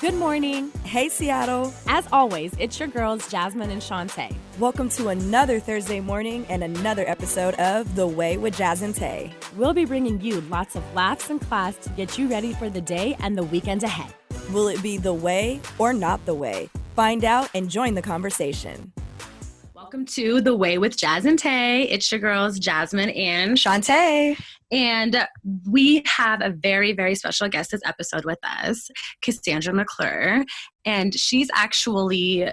Good morning. Hey, Seattle. As always, it's your girls, Jasmine and Shantae. Welcome to another Thursday morning and another episode of The Way with Jazz and Tay. We'll be bringing you lots of laughs and class to get you ready for the day and the weekend ahead. Will it be the way or not the way? Find out and join the conversation. Welcome to The Way with Jazz and Tay. It's your girls, Jasmine and Shantae. And we have a very, very special guest this episode with us, Cassandra McClure. And she's actually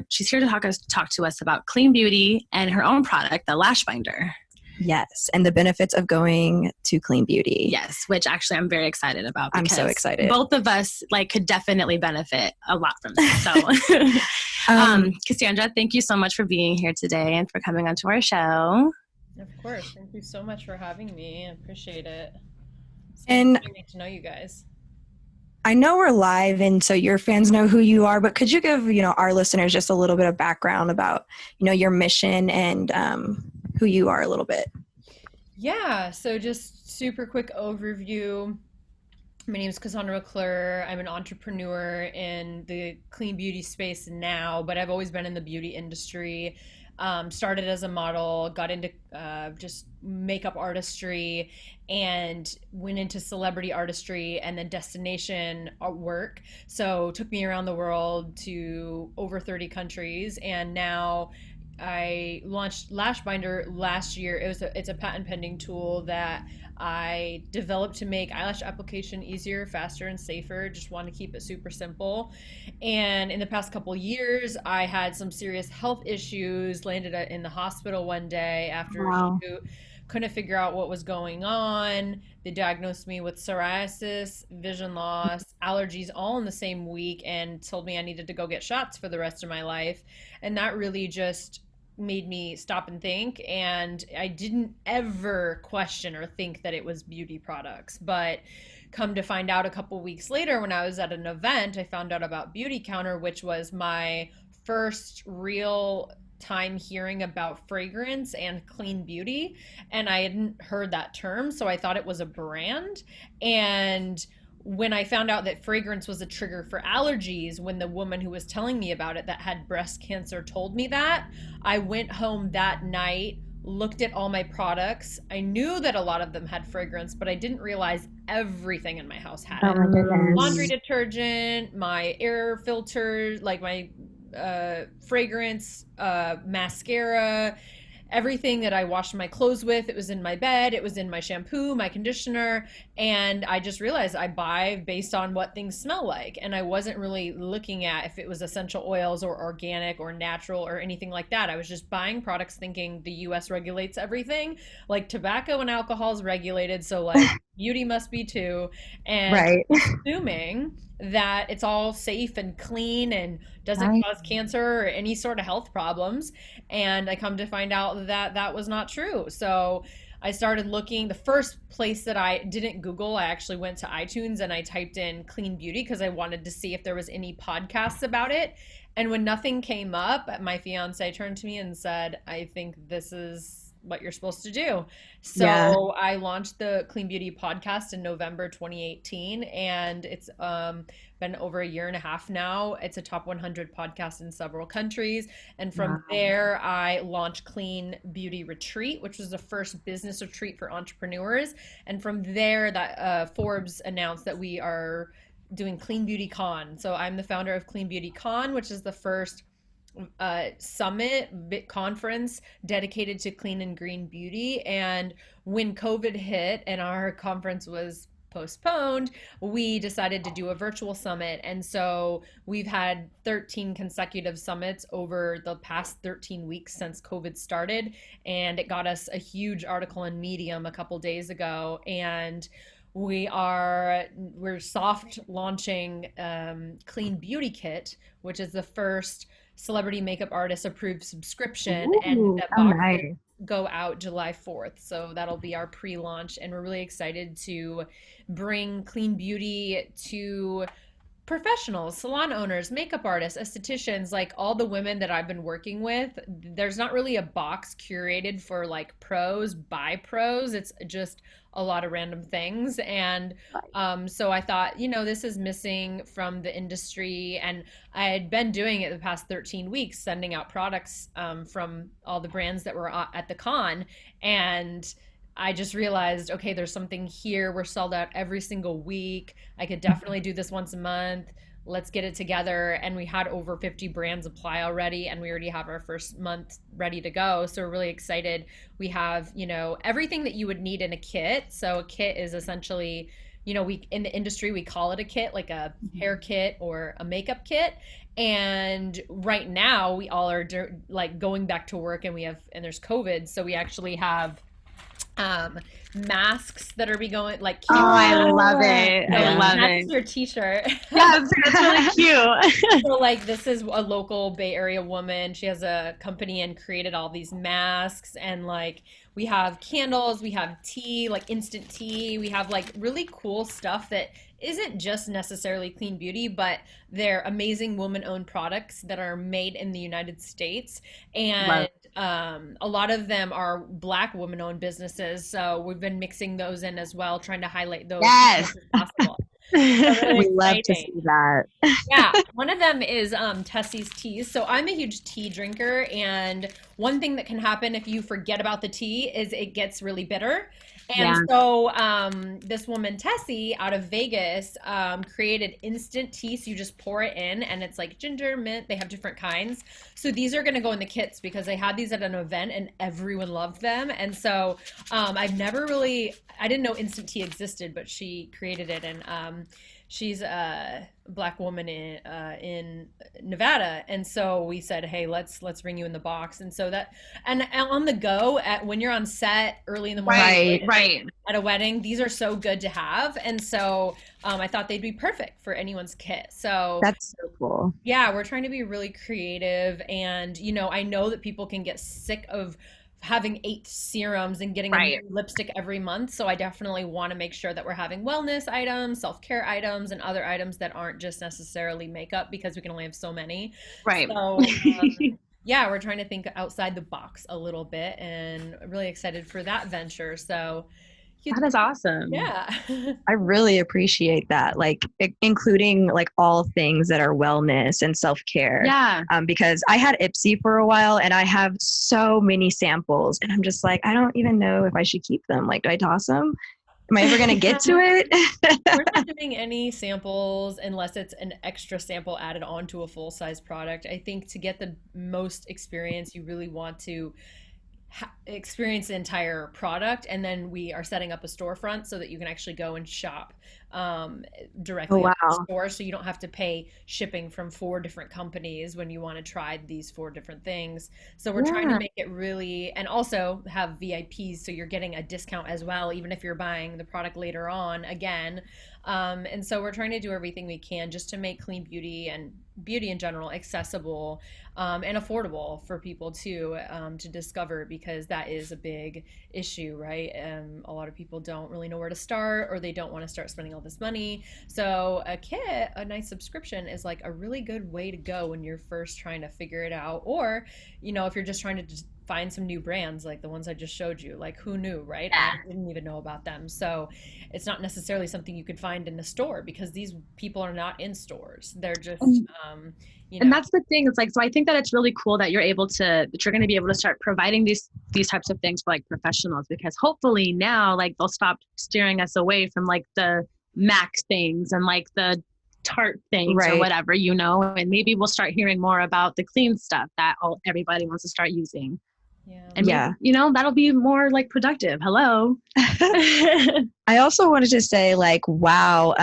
she's here to talk to us about clean beauty and her own product, the Lash Binder. Yes, and the benefits of going to clean beauty. Yes, which actually I'm very excited about. I'm so excited. Both of us could definitely benefit a lot from this. So, Cassandra, thank you so much for being here today and for coming onto our show. Of course. Thank you so much for having me. I appreciate it. And getting to know you guys. I know we're live, and so your fans know who you are, but could you give, our listeners just a little bit of background about, your mission and who you are a little bit? Yeah. So just super quick overview. My name is Cassandra McClure. I'm an entrepreneur in the clean beauty space now, but I've always been in the beauty industry. Started as a model, got into just makeup artistry, and went into celebrity artistry and then destination work. So took me around the world to over 30 countries, and now I launched Lash Binder last year. It's a patent pending tool that I developed to make eyelash application easier, faster, and safer. Just want to keep it super simple. And in the past couple years, I had some serious health issues, landed in the hospital one day after a shoot. Couldn't figure out what was going on. They diagnosed me with psoriasis, vision loss, allergies all in the same week, and told me I needed to go get shots for the rest of my life. And that really just made me stop and think, and I didn't ever question or think that it was beauty products. But come to find out a couple weeks later, when I was at an event, I found out about Beauty Counter, which was my first real time hearing about fragrance and clean beauty, and I hadn't heard that term, so I thought it was a brand. And when I found out that fragrance was a trigger for allergies, when the woman who was telling me about it that had breast cancer told me that, I went home that night, looked at all my products. I knew that a lot of them had fragrance, but I didn't realize everything in my house had it. Oh my goodness. Laundry detergent, my air filters, like my fragrance, mascara, everything that I washed my clothes with. It was in my bed, it was in my shampoo, my conditioner, and I just realized I buy based on what things smell like, and I wasn't really looking at if it was essential oils or organic or natural or anything like that. I was just buying products thinking the US regulates everything, like tobacco and alcohol is regulated, so beauty must be too, and Right. assuming that it's all safe and clean and doesn't cause cancer or any sort of health problems. And I come to find out that that was not true. So I started looking. The first place that I didn't Google, I actually went to iTunes and I typed in clean beauty because I wanted to see if there was any podcasts about it. And when nothing came up, my fiance turned to me and said, I think this is what you're supposed to do. So Yeah. I launched the Clean Beauty podcast in November 2018, and it's been over a year and a half now. It's a top 100 podcast in several countries. And from there, I launched Clean Beauty Retreat, which was the first business retreat for entrepreneurs. And from there, that Forbes announced that we are doing Clean Beauty Con. So I'm the founder of Clean Beauty Con, which is the first summit conference dedicated to clean and green beauty. And when COVID hit and our conference was postponed, we decided to do a virtual summit. And so we've had 13 consecutive summits over the past 13 weeks since COVID started. And it got us a huge article in Medium a couple days ago. And we're soft launching Clean Beauty Kit, which is the first celebrity makeup artist approved subscription. Ooh, and that oh, box nice. go out July 4th. So that'll be our pre-launch, and we're really excited to bring clean beauty to professionals, salon owners, makeup artists, estheticians, like all the women that I've been working with, there's not really a box curated for like pros by pros. It's just a lot of random things. And so I thought, this is missing from the industry. And I had been doing it the past 13 weeks, sending out products from all the brands that were at the con. And I just realized, okay, there's something here. We're sold out every single week. I could definitely do this once a month. Let's get it together. And we had over 50 brands apply already, and we already have our first month ready to go. So we're really excited. We have, everything that you would need in a kit. So a kit is essentially, we in the industry, we call it a kit, like a hair kit or a makeup kit. And right now we all are like going back to work, and there's COVID. So we actually have masks that are going like cute. Oh, I love it. I love that's it. your t-shirt. Yes, that's really cute. So like this is a local Bay Area woman. She has a company and created all these masks, and like we have candles, we have tea, like instant tea. We have like really cool stuff that isn't just necessarily clean beauty, but they're amazing woman-owned products that are made in the United States. And a lot of them are Black woman-owned businesses. So we've been mixing those in as well, trying to highlight those as much as possible. So really We love to see that. Yeah, one of them is Tessie's teas. So I'm a huge tea drinker, and one thing that can happen if you forget about the tea is it gets really bitter. And so this woman, Tessie, out of Vegas, created instant tea. So you just pour it in, and it's like ginger, mint. They have different kinds. So these are going to go in the kits because they had these at an event and everyone loved them. And so I didn't know instant tea existed, but she created it. And she's a Black woman in Nevada, and so we said, hey, let's bring you in the box. And so that, and on the go, when you're on set early in the morning, right, at a wedding, these are so good to have. And so I thought they'd be perfect for anyone's kit. So that's so cool. Yeah, we're trying to be really creative, and I know that people can get sick of having 8 serums and getting a new lipstick every month. So I definitely want to make sure that we're having wellness items, self-care items, and other items that aren't just necessarily makeup, because we can only have so many. Right. So yeah, we're trying to think outside the box a little bit, and really excited for that venture. So that is awesome. Yeah. I really appreciate that. Like including like all things that are wellness and self-care. Yeah. Because I had Ipsy for a while, and I have so many samples, and I'm just like, I don't even know if I should keep them. Like, do I toss them? Am I ever going to get to it? We're not doing any samples unless it's an extra sample added onto a full-size product. I think to get the most experience, you really want to experience the entire product, and then we are setting up a storefront so that you can actually go and shop directly at the store, so you don't have to pay shipping from 4 different companies when you want to try these 4 different things. So we're trying to make it really, and also have VIPs, so you're getting a discount as well, even if you're buying the product later on again. And so we're trying to do everything we can just to make clean beauty and beauty in general accessible and affordable for people to discover, because that is a big issue, right? A lot of people don't really know where to start, or they don't want to start spending all this money. So a kit, a nice subscription, is like a really good way to go when you're first trying to figure it out, or if you're just trying to just find some new brands like the ones I just showed you. Like, who knew, right? I didn't even know about them. So it's not necessarily something you could find in a store, because these people are not in stores. They're just and that's the thing. It's like, so I think that it's really cool that you're going to be able to start providing these types of things for like professionals, because hopefully now like they'll stop steering us away from like the Max things and like the Tarte things or whatever, and maybe we'll start hearing more about the clean stuff that everybody wants to start using. Yeah. And maybe, that'll be more like productive. Hello. I also wanted to say, like, wow,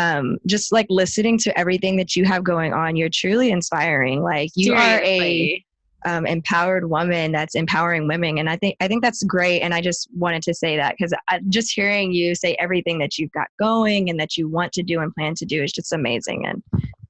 just like listening to everything that you have going on, you're truly inspiring. Like, you are a empowered woman that's empowering women. And I think that's great. And I just wanted to say that, because just hearing you say everything that you've got going and that you want to do and plan to do is just amazing. And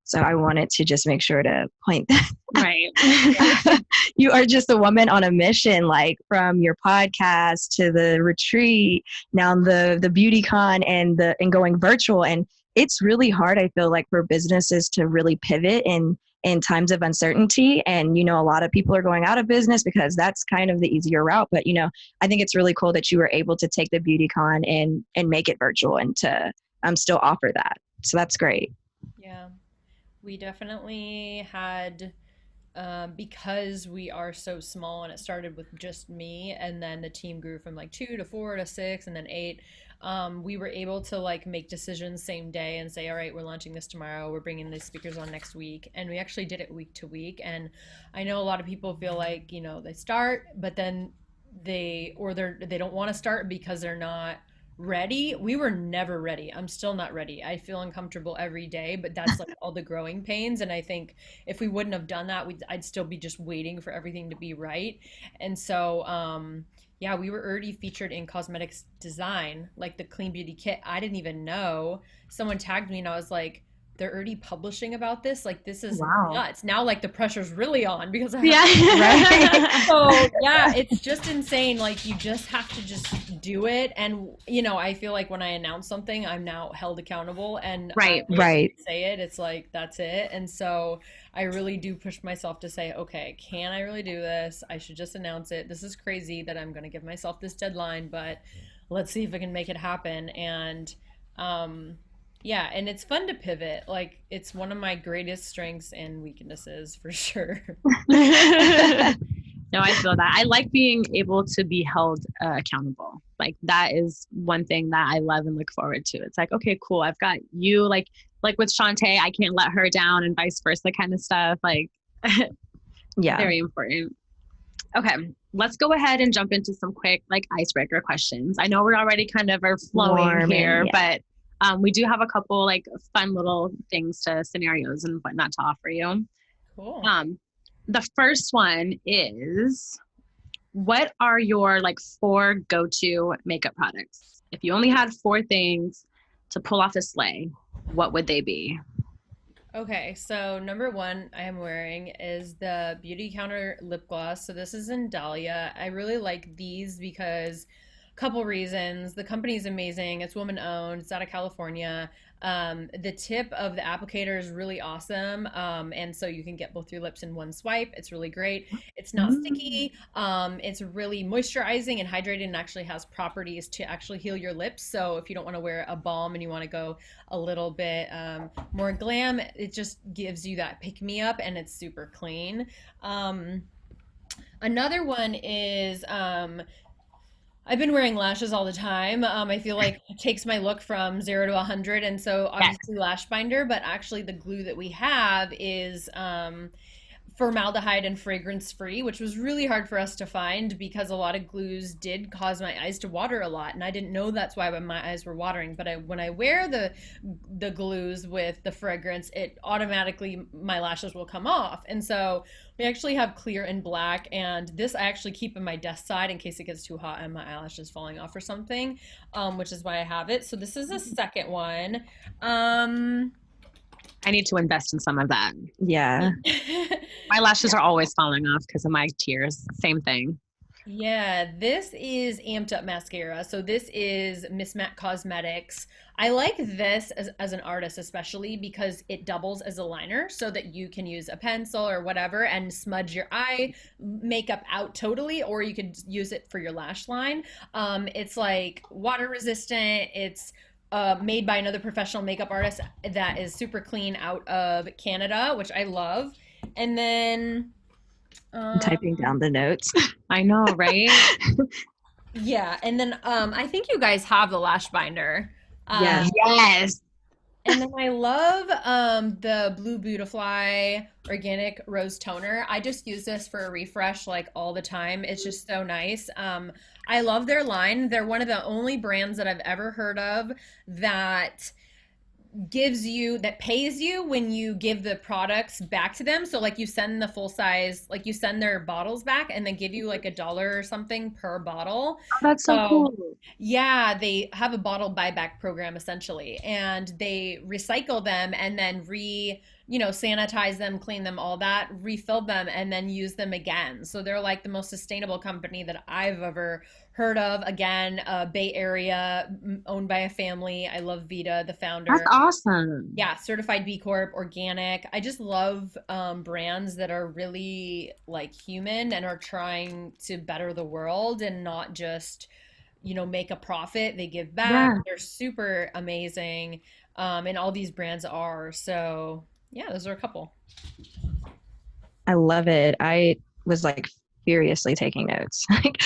so I wanted to just make sure to point that. Right. You are just a woman on a mission, like from your podcast to the retreat, now the beauty con and going virtual. And it's really hard, I feel like, for businesses to really pivot in times of uncertainty. And, a lot of people are going out of business because that's kind of the easier route. But, I think it's really cool that you were able to take the BeautyCon and make it virtual and to still offer that. So that's great. Yeah, we definitely had, because we are so small and it started with just me, and then the team grew from like 2 to 4 to 6 and then 8. We were able to like make decisions same day and say, all right, we're launching this tomorrow, we're bringing these speakers on next week, and we actually did it week to week. And I know a lot of people feel like, they start, but then they don't want to start because they're not ready. We were never ready. I'm still not ready. I feel uncomfortable every day, but that's like all the growing pains. And I think if we wouldn't have done that, I'd still be just waiting for everything to be right. And so, yeah, we were already featured in cosmetics design, like the Clean Beauty kit. I didn't even know. Someone tagged me and I was like, they're already publishing about this. Like, this is nuts. Now, like, the pressure's really on because I have right? So, yeah, it's just insane. Like, you just have to just do it. And, I feel like when I announce something, I'm now held accountable. And right. Say it, it's like, that's it. And so I really do push myself to say, okay, can I really do this? I should just announce it. This is crazy that I'm going to give myself this deadline, but let's see if I can make it happen. And, yeah, and it's fun to pivot. Like, it's one of my greatest strengths and weaknesses for sure. No, I feel that. I like being able to be held accountable. Like, that is one thing that I love and look forward to. It's like, okay, cool. I've got you, like with Shantae, I can't let her down, and vice versa kind of stuff. Like, yeah, very important. Okay, let's go ahead and jump into some quick like icebreaker questions. I know we're already kind of are flowing here, but we do have a couple like fun little things to scenarios and whatnot to offer you. Cool. The first one is, what are your like 4 go-to makeup products? If you only had 4 things to pull off a sleigh, what would they be? Okay, so number 1 I am wearing is the Beauty Counter lip gloss. So this is in Dahlia. I really like these because couple reasons. The company is amazing. It's woman owned. It's out of California. The tip of the applicator is really awesome. And so you can get both your lips in one swipe. It's really great. It's not sticky. It's really moisturizing and hydrating, and actually has properties to actually heal your lips. So if you don't want to wear a balm and you want to go a little bit more glam, it just gives you that pick me up, and it's super clean. Another one is I've been wearing lashes all the time. I feel like it takes my look from 0 to 100. And so obviously lash binder, but actually the glue that we have is formaldehyde and fragrance free, which was really hard for us to find because a lot of glues did cause my eyes to water a lot, and I didn't know that's why my eyes were watering. But when I wear the glues with the fragrance, it automatically, my lashes will come off. And so we actually have clear and black, and this I actually keep in my desk side in case it gets too hot and my eyelashes falling off or something, which is why I have it. So this is the second one. I need to invest in some of that. Yeah. My lashes are always falling off because of my tears. Same thing. Yeah, this is Amped Up Mascara. So this is Miss Mac Cosmetics. I like this as an artist, especially because it doubles as a liner so that you can use a pencil or whatever and smudge your eye makeup out totally, or you could use it for your lash line. It's like water resistant. It's made by another professional makeup artist that is super clean out of Canada, which I love. And then I'm typing down the notes. I know, right? Yeah, and then I think you guys have the lash binder. Yes. And then I love the Blue Beautifly Organic Rose Toner. I just use this for a refresh like all the time. It's just so nice. I love their line. They're one of the only brands that I've ever heard of that pays you when you give the products back to them. So like you send the full size, like you send their bottles back and they give you like $1 or something per bottle. Oh, that's so cool. Yeah, they have a bottle buyback program essentially, and they recycle them and then sanitize them, clean them, all that, refill them, and then use them again. So they're like the most sustainable company that I've ever heard of. Again, Bay Area, owned by a family. I love Vita, the That's founder. awesome. Yeah, certified B Corp, organic. I just love brands that are really like human and are trying to better the world and not just, make a profit. They give back. Yeah. They're super amazing. And all these brands are. So, yeah, those are a couple. I love it. I was like furiously taking notes. Like,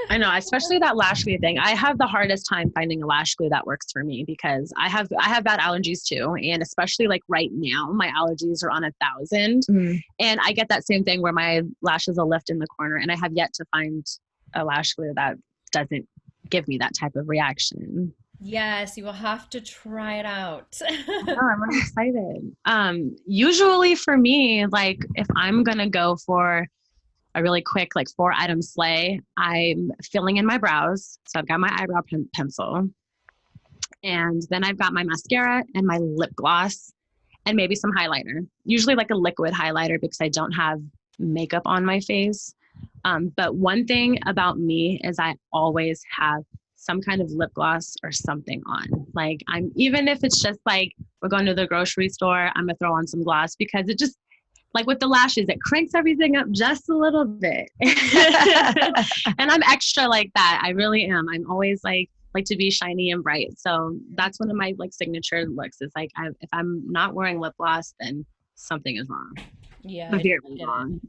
I know, especially that lash glue thing. I have the hardest time finding a lash glue that works for me because I have bad allergies too, and especially like right now, my allergies are on 1,000, and I get that same thing where my lashes will lift in the corner, and I have yet to find a lash glue that doesn't give me that type of reaction. Yes, you will have to try it out. Oh, I'm really excited. Usually for me, like if I'm gonna go for a really quick, like 4-item slay, I'm filling in my brows. So I've got my eyebrow pencil, and then I've got my mascara and my lip gloss and maybe some highlighter, usually like a liquid highlighter because I don't have makeup on my face. But one thing about me is I always have some kind of lip gloss or something on. Like even if it's just like we're going to the grocery store, I'm gonna throw on some gloss because it just, like with the lashes, it cranks everything up just a little bit. And I'm extra like that. I really am. I'm always like to be shiny and bright. So that's one of my like signature looks is like if I'm not wearing lip gloss, then something is wrong. Yeah, Severely wrong.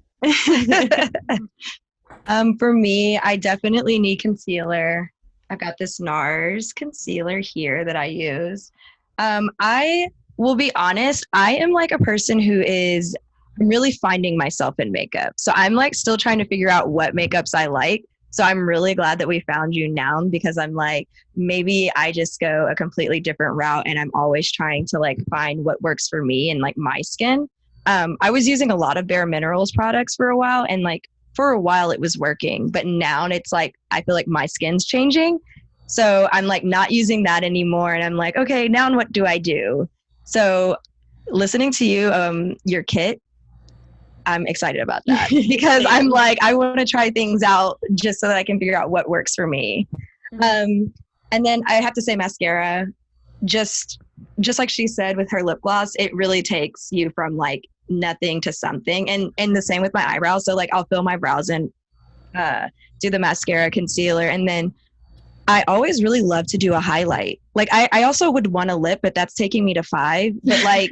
For me, I definitely need concealer. I've got this NARS concealer here that I use. I will be honest, I am like a person who is really finding myself in makeup. So I'm like still trying to figure out what makeups I like. So I'm really glad that we found you now because I'm like, maybe I just go a completely different route and I'm always trying to like find what works for me and like my skin. I was using a lot of Bare Minerals products for a while and like for a while it was working, but now it's like, I feel like my skin's changing. So I'm like not using that anymore. And I'm like, okay, now what do I do? So listening to you, your kit, I'm excited about that because I'm like, I want to try things out just so that I can figure out what works for me. And then I have to say mascara, just like she said with her lip gloss, it really takes you from like nothing to something. And the same with my eyebrows. So like I'll fill my brows and do the mascara, concealer, and then I always really love to do a highlight. Like I also would want a lip, but that's taking me to 5. But like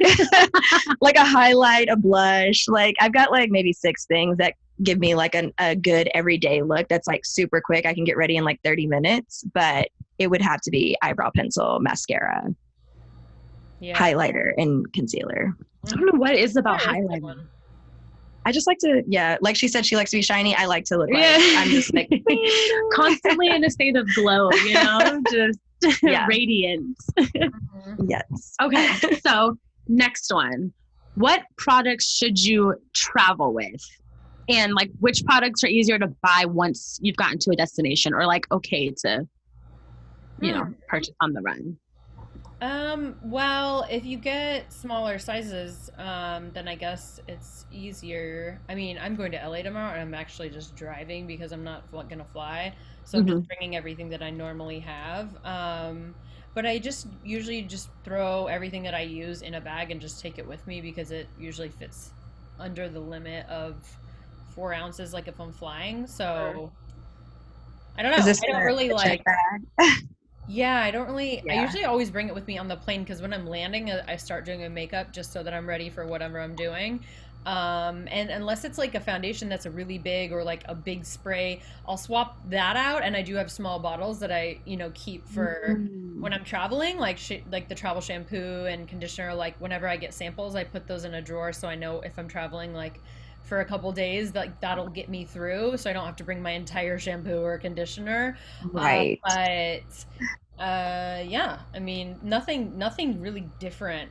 like a highlight, a blush, like I've got like maybe 6 things that give me like a good everyday look that's like super quick. I can get ready in like 30 minutes, but it would have to be eyebrow pencil, mascara, highlighter, and concealer. I don't know what it is about highlighter. I just like to, like she said, she likes to be shiny. I like to look like I'm just like constantly in a state of glow, just radiant. Yes. Okay. So next one, what products should you travel with? And like which products are easier to buy once you've gotten to a destination or like okay to, purchase on the run? Well, if you get smaller sizes, then I guess it's easier. I mean, I'm going to LA tomorrow and I'm actually just driving because I'm not going to fly. So I'm just bringing everything that I normally have. But I just usually just throw everything that I use in a bag and just take it with me because it usually fits under the limit of 4 ounces, like if I'm flying. So I don't know. I don't really like. Yeah, I don't really. I usually always bring it with me on the plane because when I'm landing, I start doing my makeup just so that I'm ready for whatever I'm doing. And unless it's like a foundation that's a really big or like a big spray, I'll swap that out. And I do have small bottles that I, keep for when I'm traveling, like like the travel shampoo and conditioner. Like whenever I get samples, I put those in a drawer so I know if I'm traveling like for a couple days, like that'll get me through, so I don't have to bring my entire shampoo or conditioner. Right. Yeah, I mean, nothing really different.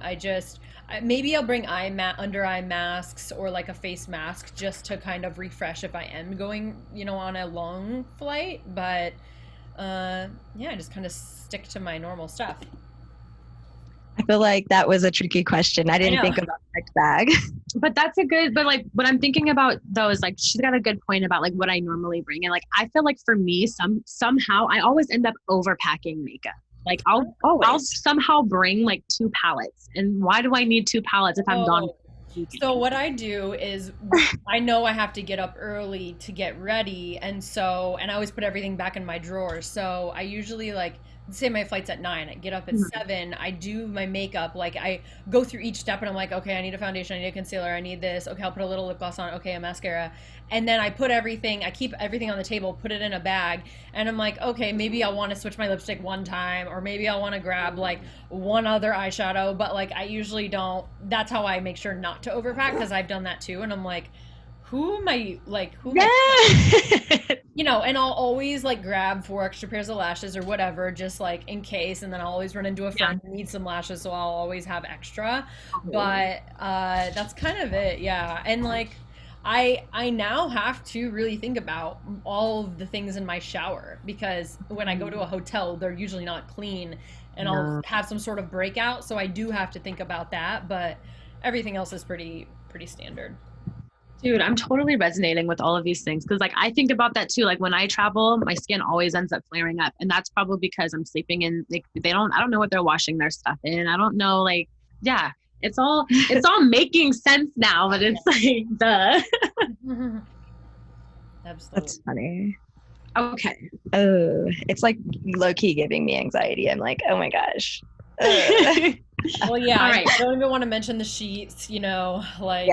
Maybe I'll bring under eye masks or like a face mask just to kind of refresh if I am going, on a long flight. But I just kind of stick to my normal stuff. I feel like that was a tricky question. I didn't think about the bag. But that's a good, but like what I'm thinking about though is like she's got a good point about like what I normally bring. And like I feel like for me, somehow I always end up overpacking makeup. Like I'll somehow bring like 2 palettes. And why do I need 2 palettes if I'm done? So what I do is I know I have to get up early to get ready, and I always put everything back in my drawer. So I usually like say my flight's at 9, I get up at 7, I do my makeup, like I go through each step and I'm like, okay, I need a foundation, I need a concealer, I need this, okay, I'll put a little lip gloss on, okay, a mascara. And then I keep everything on the table, put it in a bag, and I'm like, okay, maybe I'll want to switch my lipstick one time, or maybe I'll want to grab like one other eyeshadow, but like I usually don't. That's how I make sure not to overpack, because I've done that too, and I'm like, who am I, like, who am I? And I'll always like grab 4 extra pairs of lashes or whatever, just like in case, and then I'll always run into a friend who needs some lashes, so I'll always have extra. But that's kind of it, yeah. And like I now have to really think about all of the things in my shower, because when I go to a hotel, they're usually not clean, and I'll have some sort of breakout, so I do have to think about that, but everything else is pretty standard. Dude, I'm totally resonating with all of these things, because like I think about that too. Like when I travel, my skin always ends up flaring up, and that's probably because I'm sleeping in, like, I don't know what they're washing their stuff in. I don't know, like, yeah, it's all making sense now, but it's like duh. Absolutely. That's funny. Okay. Oh, it's like low-key giving me anxiety. I'm like, oh my gosh. Well, yeah, right. I don't even want to mention the sheets, like,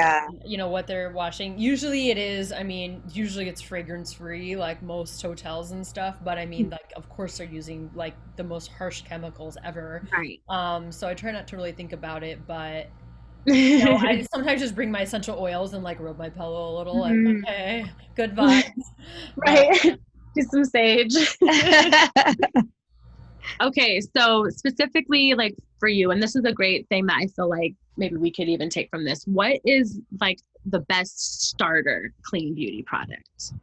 what they're washing. Usually it's fragrance free, like most hotels and stuff. But I mean, like, of course they're using like the most harsh chemicals ever. Right. So I try not to really think about it, but I sometimes just bring my essential oils and like rub my pillow a little, like, okay, good vibes. Right. Do some sage. Okay, so specifically like for you, and this is a great thing that I feel like maybe we could even take from this. What is like the best starter clean beauty product?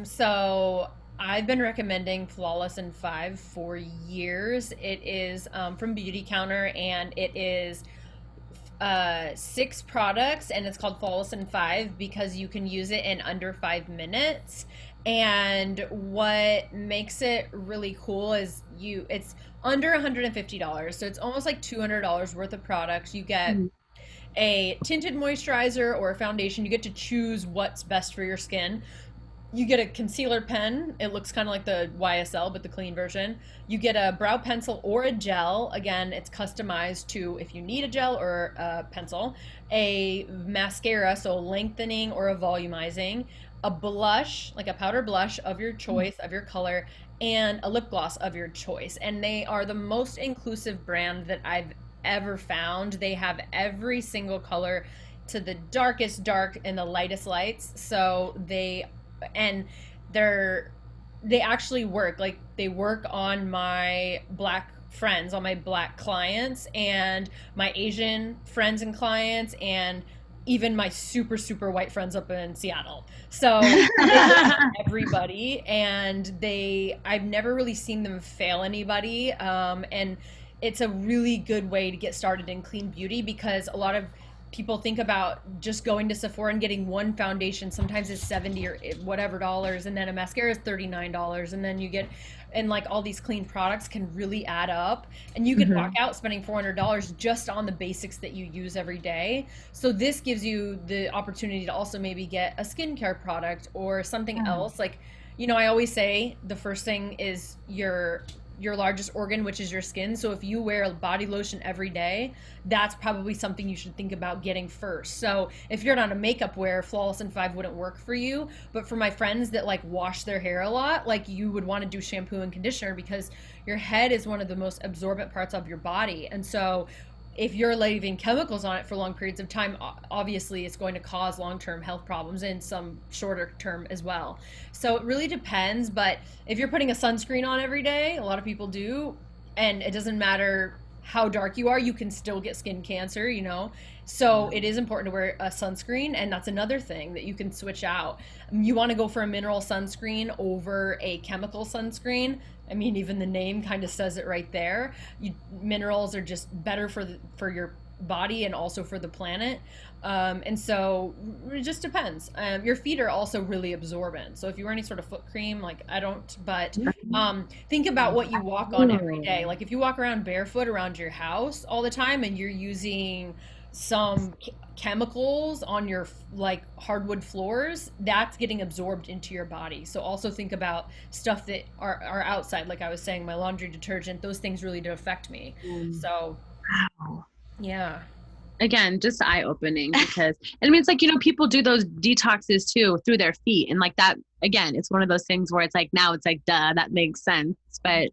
So I've been recommending Flawless in 5 for years. It is from Beauty Counter, and it is 6 products, and it's called Flawless in 5 because you can use it in under 5 minutes. And what makes it really cool is it's under $150, so it's almost like $200 worth of products. You get a tinted moisturizer or a foundation. You get to choose what's best for your skin. You get a concealer pen. It looks kind of like the YSL, but the clean version. You get a brow pencil or a gel. Again, it's customized to if you need a gel or a pencil. A mascara, so lengthening or a volumizing. A blush, like a powder blush of your choice, of your color, and a lip gloss of your choice. And they are the most inclusive brand that I've ever found. They have every single color to the darkest dark and the lightest lights. So they actually work. Like, they work on my black friends, on my black clients, and my Asian friends and clients, and even my super, super white friends up in Seattle. So everybody, and I've never really seen them fail anybody. And it's a really good way to get started in clean beauty, because a lot of people think about just going to Sephora and getting one foundation. Sometimes it's $70 or whatever dollars, and then a mascara is $39, and then you get, and like all these clean products can really add up, and you could walk out spending $400 just on the basics that you use every day. So this gives you the opportunity to also maybe get a skincare product or something else. Like, I always say the first thing is your largest organ, which is your skin. So if you wear a body lotion every day, that's probably something you should think about getting first. So if you're not a makeup wearer, Flawless in 5 wouldn't work for you. But for my friends that like wash their hair a lot, like, you would want to do shampoo and conditioner, because your head is one of the most absorbent parts of your body. And so if you're leaving chemicals on it for long periods of time, obviously it's going to cause long-term health problems, and some shorter term as well. So it really depends, but if you're putting a sunscreen on every day, a lot of people do, and it doesn't matter how dark you are, you can still get skin cancer, you know? So it is important to wear a sunscreen, and that's another thing that you can switch out. You want to go for a mineral sunscreen over a chemical sunscreen. I mean, even the name kind of says it right there. Minerals are just better for your body and also for the planet. And so it just depends. Your feet are also really absorbent. So if you wear any sort of foot cream, like I don't, but think about what you walk on every day. Like if you walk around barefoot around your house all the time and you're using some chemicals on your like hardwood floors, that's getting absorbed into your body. So also think about stuff that are outside. Like I was saying, my laundry detergent, those things really do affect me. So Wow. yeah. Again, just eye-opening because I mean it's like, you know, people do those detoxes too through their feet, and like that again, it's one of those things where it's like now it's like duh, that makes sense. But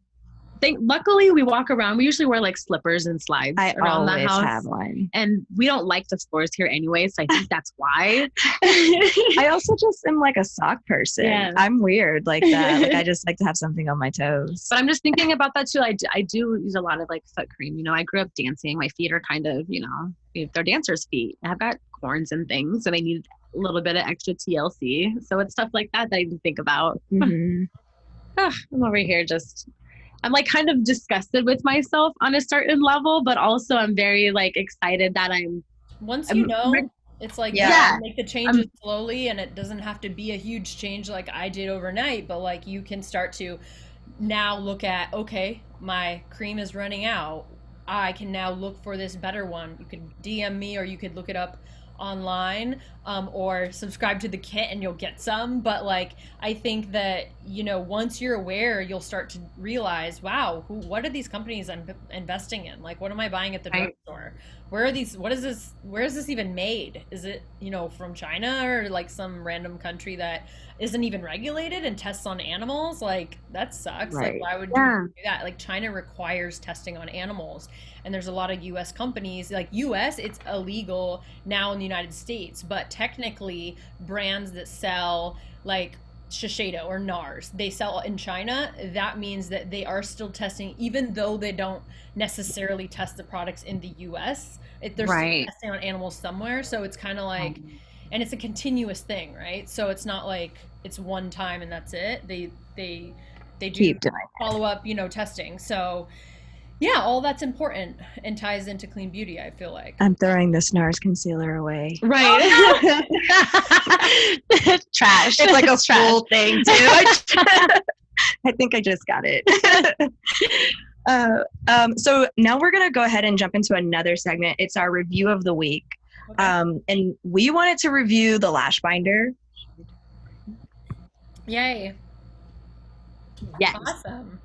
luckily we walk around, we usually wear like slippers and slides around the house. Have one. And we don't like the floors here anyway, so I think that's why. I also just am like a sock person. Yeah. I'm weird like that. Like I just like to have something on my toes. But I'm just thinking about that too. I do use a lot of like foot cream. You know, I grew up dancing. My feet are kind of, you know, they're dancers' feet. I've got corns and things, and I need a little bit of extra TLC. So it's stuff like that I need to think about. Mm-hmm. I'm over here I'm like kind of disgusted with myself on a certain level, but also I'm very like excited that once you know, it's like make the changes slowly, and it doesn't have to be a huge change like I did overnight, but like you can start to now look at, okay, my cream is running out. I can now look for this better one. You could DM me, or you could look it up online, or subscribe to the kit and you'll get some. But like I think that, you know, once you're aware, you'll start to realize, wow, what are these companies I'm investing in? Like, what am I buying at the drugstore? Where is this even made? Is it, you know, from China or like some random country that isn't even regulated and tests on animals? Like that sucks. Right. Like why would you do that? Like China requires testing on animals, and there's a lot of US companies, like US, it's illegal now in the United States, but technically brands that sell like Shiseido or NARS, they sell in China. That means that they are still testing, even though they don't necessarily test the products in the US. They're still testing on animals somewhere. So it's kind of like, and it's a continuous thing, right? So it's not like it's one time and that's it. They do follow up, you know, testing. So yeah, all that's important and ties into clean beauty, I feel like. I'm throwing this NARS concealer away. Right. Trash. It's like a full thing too. I think I just got it. So now we're going to go ahead and jump into another segment. It's our review of the week. Okay. And we wanted to review the lash binder. Yay. Yes. Awesome.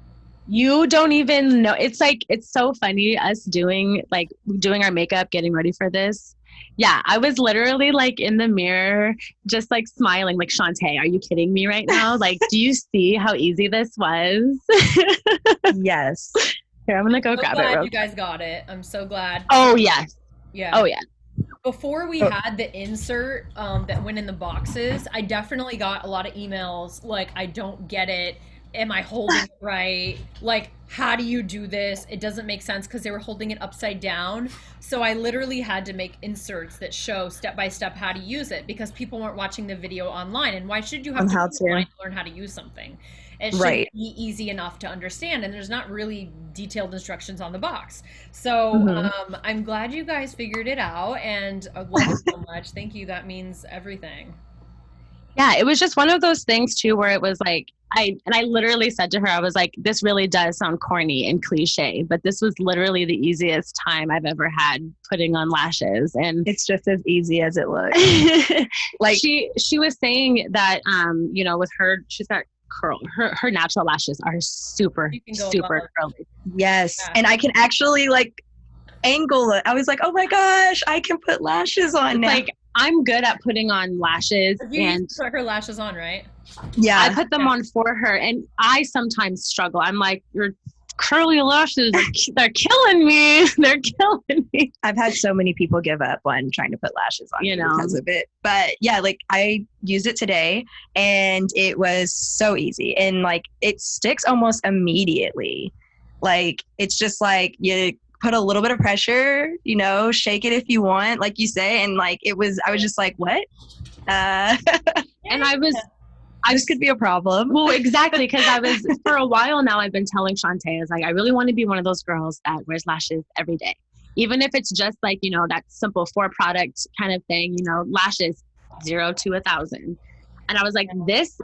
You don't even know. It's like, it's so funny us doing our makeup, getting ready for this. Yeah, I was literally like in the mirror, just like smiling, like, Shantae, are you kidding me right now? Like, do you see how easy this was? Yes. Here, I'm going to go grab it. You guys got it. I'm so glad. Oh, yes. Yeah. Oh, yeah. Before we had the insert that went in the boxes, I definitely got a lot of emails like, I don't get it. Am I holding it right? Like, how do you do this? It doesn't make sense, because they were holding it upside down. So I literally had to make inserts that show step by step how to use it, because people weren't watching the video online. And why should you have to learn how to use something? It should be easy enough to understand, and there's not really detailed instructions on the box. So I'm glad you guys figured it out, and I love it so much. Thank you. That means everything. Yeah, it was just one of those things too, where it was like, I literally said to her, I was like, this really does sound corny and cliche, but this was literally the easiest time I've ever had putting on lashes. And it's just as easy as it looks. Like she was saying that, you know, with her, she's got her natural lashes are super curly. Yes. Yeah. And I can actually like angle it. I was like, oh my gosh, I can put lashes on now. Like, I'm good at putting on lashes. You put her lashes on, right? Yeah. I put them on for her, and I sometimes struggle. I'm like, your curly lashes, they're killing me. They're killing me. I've had so many people give up on trying to put lashes on, you know, because of it. But yeah, like I used it today and it was so easy, and like it sticks almost immediately. Like it's just like you put a little bit of pressure, shake it if you want, like you say. And like, I was just like, what? And this could be a problem. Well, exactly. Cause for a while now, I've been telling Shantae, is like, I really want to be one of those girls that wears lashes every day. Even if it's just like, that simple 4 product kind of thing, lashes 0 to 1,000. And I was like, this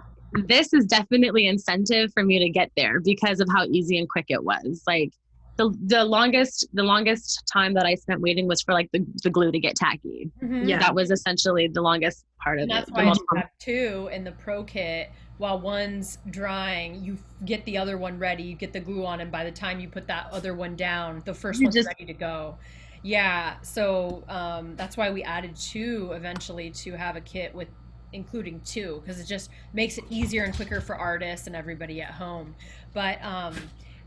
is definitely incentive for me to get there because of how easy and quick it was. Like the longest time that I spent waiting was for like the glue to get tacky. Mm-hmm. Yeah. That was essentially the longest part of and that's it. Why I do have 2 in the Pro Kit. While one's drying, you get the other one ready, you get the glue on, and by the time you put that other one down, the first one's ready to go. Yeah, so that's why we added 2 eventually to have a kit with including 2, because it just makes it easier and quicker for artists and everybody at home. But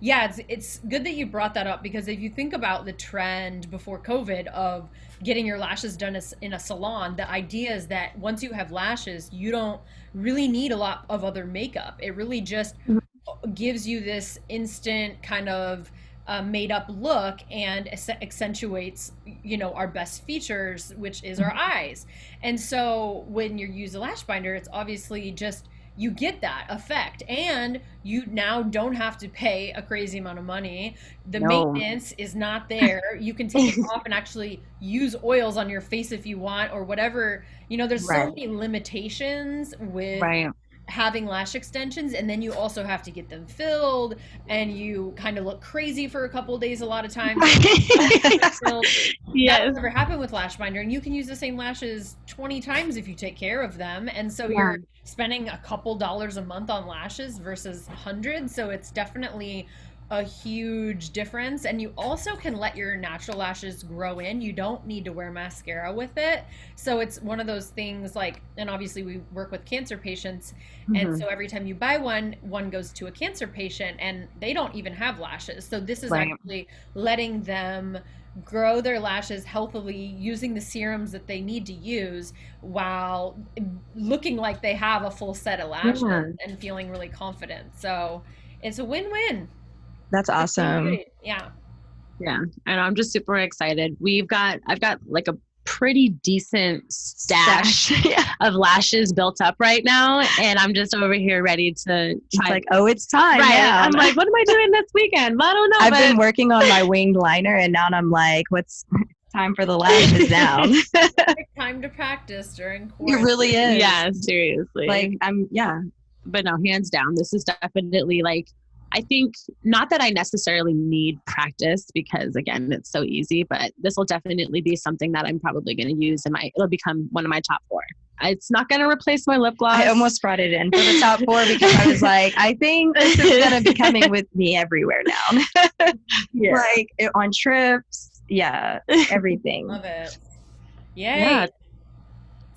yeah, it's good that you brought that up, because if you think about the trend before COVID of getting your lashes done in a salon, the idea is that once you have lashes, you don't really need a lot of other makeup. It really just gives you this instant kind of made up look and accentuates, our best features, which is our eyes. And so when you use a lash binder, it's obviously just, you get that effect, and you now don't have to pay a crazy amount of money. The maintenance is not there. You can take it off and actually use oils on your face if you want, or whatever. There's so many limitations with having lash extensions, and then you also have to get them filled, and you kind of look crazy for a couple of days a lot of times. Yes. That never happened with lash binder, and you can use the same lashes 20 times if you take care of them. And so you're spending a couple dollars a month on lashes versus hundreds. So it's definitely a huge difference. And you also can let your natural lashes grow in. You don't need to wear mascara with it. So it's one of those things like, and obviously we work with cancer patients. And so every time you buy one goes to a cancer patient, and they don't even have lashes. So this is actually letting them grow their lashes healthily using the serums that they need to use while looking like they have a full set of lashes and feeling really confident. So it's a win-win. That's awesome. Yeah. Yeah. And I'm just super excited. I've got like a pretty decent stash of lashes built up right now. And I'm just over here ready to try. It's like, it's time. Right. Yeah. I'm like, what am I doing this weekend? I don't know. I've been working on my winged liner, and now I'm like, what's time for the lashes now? Time to practice during quarantine. It really is. Yeah, seriously. Like, But no, hands down, this is definitely like, I think not that I necessarily need practice, because again, it's so easy, but this will definitely be something that I'm probably going to use, and it'll become one of my top 4. It's not going to replace my lip gloss. I almost brought it in for the top 4 because I was like, I think this is going to be coming with me everywhere now. Like on trips. Yeah. Everything. Love it. Yay. Yeah.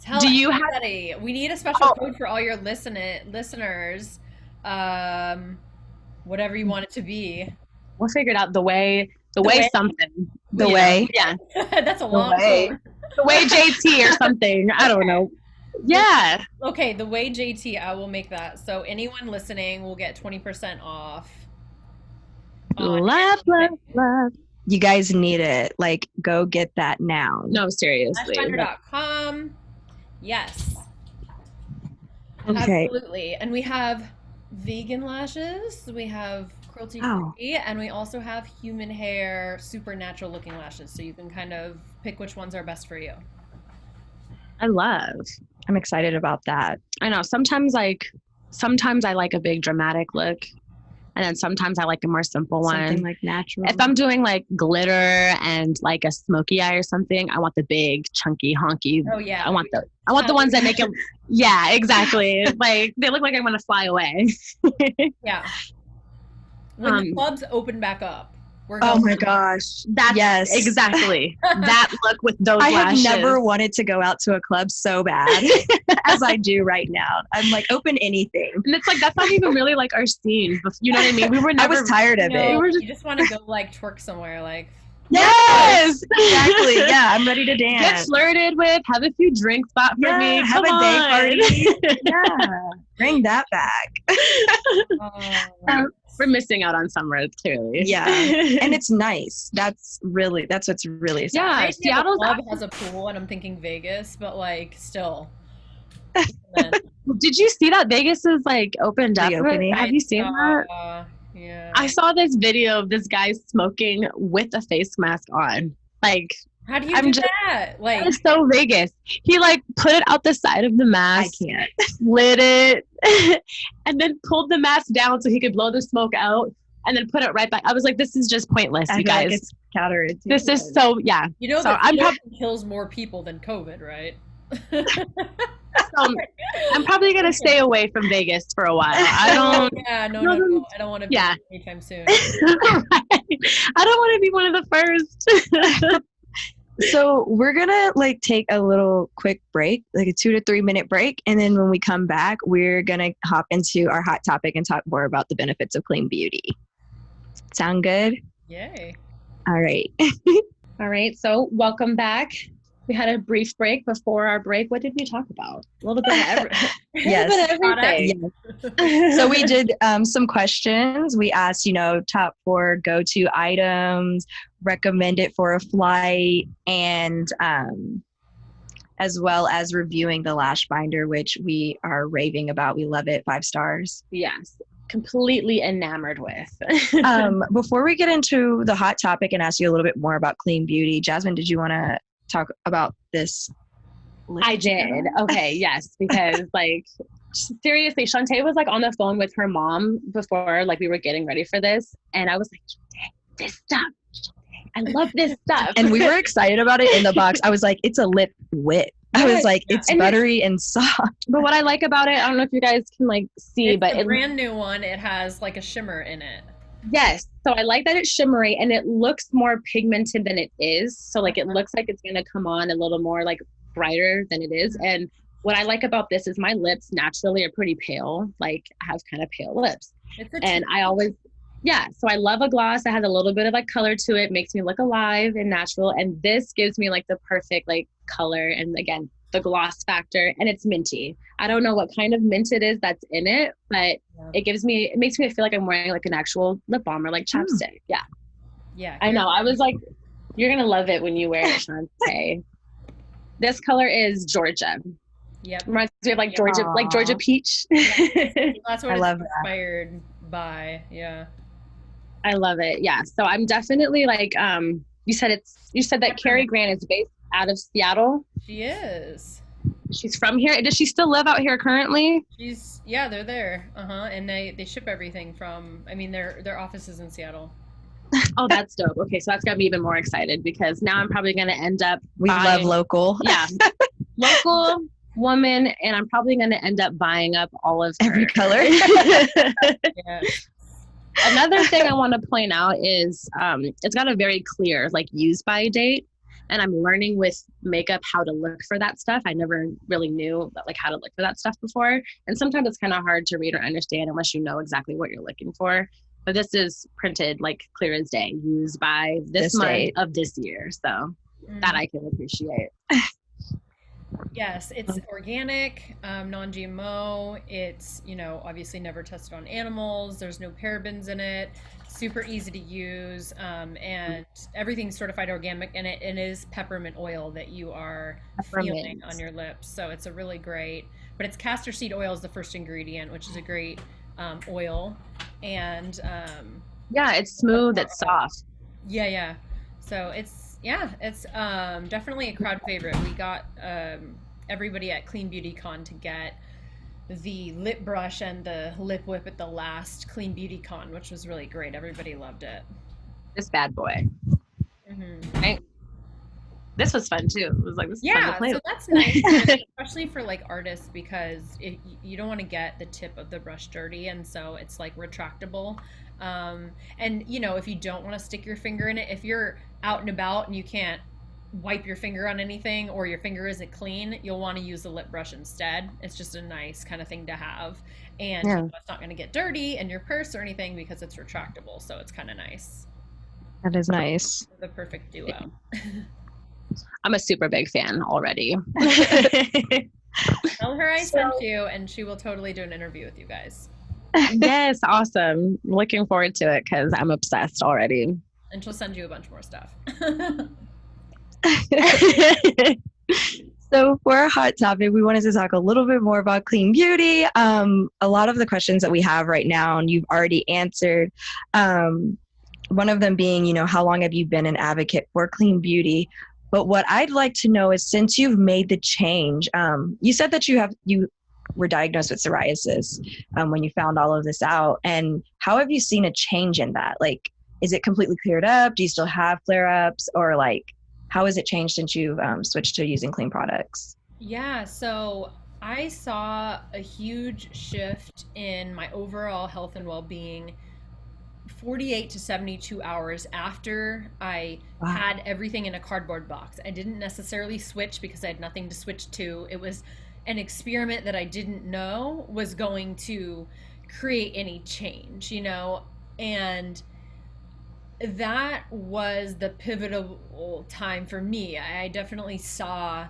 Tell Do you everybody. We need a special code for all your listeners. Whatever you want it to be. We'll figure it out. The way something. The way. Yeah. That's a long code. The way JT or something. I don't know. Yeah. Okay, the way JT, I will make that. So anyone listening will get 20% off. Love. You guys need it. Like, go get that now. No, seriously. Lashbinder.com. Yes. Okay. Absolutely. And we have vegan lashes, we have cruelty free, and we also have human hair supernatural looking lashes, so you can kind of pick which ones are best for you. I'm excited about that. I know sometimes I like a big dramatic look, and then sometimes I like a more simple one, something like natural. If I'm doing like glitter and like a smoky eye or something, I want the big chunky honky. I want the ones that make it. Yeah, exactly. Like they look like I want to fly away. Yeah. When the clubs open back up, we're oh my gosh. That's exactly that look with those lashes. I have never wanted to go out to a club so bad as I do right now. I'm like, open anything. And it's like, that's not even really like our scene. You know what I mean? We were never. I was tired of it. You just want to go like twerk somewhere, like. Yes, exactly. Yeah, I'm ready to dance. Get flirted with, have a few drinks bought for me. Have a day party. Yeah, bring that back. We're missing out on summer, clearly. Yeah. And it's nice. That's what's really sad. Yeah, Seattle's club has a pool, and I'm thinking Vegas, but like still. Did you see that Vegas is like opened up? Have you seen that? Yeah. I saw this video of this guy smoking with a face mask on. Like, how do you do that? Like, it's so Vegas. He like put it out the side of the mask. I can't. Lit it, and then pulled the mask down so he could blow the smoke out, and then put it right back. I was like, this is just pointless, you guys. Like it's counterintuitive. This is so You know, so kills more people than COVID, right? So I'm probably gonna stay away from Vegas for a while. I don't. Yeah, no. I don't want to be anytime soon. Right. I don't want to be one of the first. So we're gonna like take a little quick break, like a 2 to 3 minute break, and then when we come back, we're gonna hop into our hot topic and talk more about the benefits of clean beauty. Sound good? Yay! All right. All right. So welcome back. We had a brief break. Before our break, what did we talk about? A little bit of everything. Yes. Everything. So we did some questions. We asked, top 4 go-to items, recommended for a flight, and as well as reviewing the lash binder, which we are raving about. We love it. 5 stars. Yes. Completely enamored with. Before we get into the hot topic and ask you a little bit more about clean beauty, Jasmine, did you want to talk about this? I did. Okay, yes, because like seriously, Shantae was like on the phone with her mom before like we were getting ready for this, and I was like, Shantae, this stuff. Shantae, I love this stuff. And we were excited about it in the box. I was like, it's a lip whip. I was like, it's buttery and soft. But what I like about it, I don't know if you guys can like see, it's but a brand new one. It has like a shimmer in it. Yes. So I like that it's shimmery and it looks more pigmented than it is. So like it looks like it's going to come on a little more like brighter than it is. And what I like about this is my lips naturally are pretty pale. Like I have kind of pale lips. And I always, so I love a gloss that has a little bit of like color to it, makes me look alive and natural. And this gives me like the perfect like color. And again, the gloss factor, and it's minty. I don't know what kind of mint it is that's in it, but it makes me feel like I'm wearing like an actual lip balm or like chapstick. Yeah. I know. I was like, you're going to love it when you wear it, Shantae. This color is Georgia. Yep. Reminds me of like Georgia peach. That's what it's inspired by. Yeah. I love it. Yeah. So I'm definitely like, you said that Cary Grant is based out of Seattle. She is. She's from here. Does she still live out here currently? They're there. And they ship everything from, their office is in Seattle. Oh, that's dope. Okay, so that's got me even more excited because now I'm probably going to end up love local. Yeah. Local woman, and I'm probably going to end up buying up all of every color. Yeah. Another thing I want to point out is it's got a very clear like use by date. And I'm learning with makeup how to look for that stuff. I never really knew like how to look for that stuff before. And sometimes it's kind of hard to read or understand unless you know exactly what you're looking for. But this is printed like clear as day, used by this month date of this year. So that I can appreciate. Yes, it's organic, non-GMO. It's, obviously never tested on animals. There's no parabens in it. Super easy to use, and everything's certified organic, and it is peppermint oil that you are feeling on your lips. So it's a really great, but it's castor seed oil is the first ingredient, which is a great oil. And it's smooth, it's soft. Yeah. So it's definitely a crowd favorite. We got everybody at Clean Beauty Con to get the lip brush and the lip whip at the last Clean Beauty Con, which was really great. Everybody loved it. This bad boy. This was fun too. It was like, this is fun to play. So that's nice, especially for like artists, because you don't want to get the tip of the brush dirty, and so it's like retractable. And if you don't want to stick your finger in it, if you're out and about and you can't wipe your finger on anything or your finger isn't clean, you'll want to use the lip brush instead. It's just a nice kind of thing to have, and it's not going to get dirty in your purse or anything because it's retractable, so it's kind of nice. That is nice. The perfect duo. I'm a super big fan already. Tell her I sent you, and she will totally do an interview with you guys. Yes, awesome. Looking forward to it because I'm obsessed already. And she'll send you a bunch more stuff. So for our hot topic, we wanted to talk a little bit more about clean beauty. A lot of the questions that we have right now, and you've already answered. One of them being, how long have you been an advocate for clean beauty? But what I'd like to know is, since you've made the change, you said that you were diagnosed with psoriasis when you found all of this out. And how have you seen a change in that? Like, is it completely cleared up? Do you still have flare-ups? Or like, how has it changed since you've switched to using clean products? Yeah, so I saw a huge shift in my overall health and well-being 48 to 72 hours after I Wow. had everything in a cardboard box. I didn't necessarily switch because I had nothing to switch to. It was an experiment that I didn't know was going to create any change, And that was the pivotal time for me. I definitely saw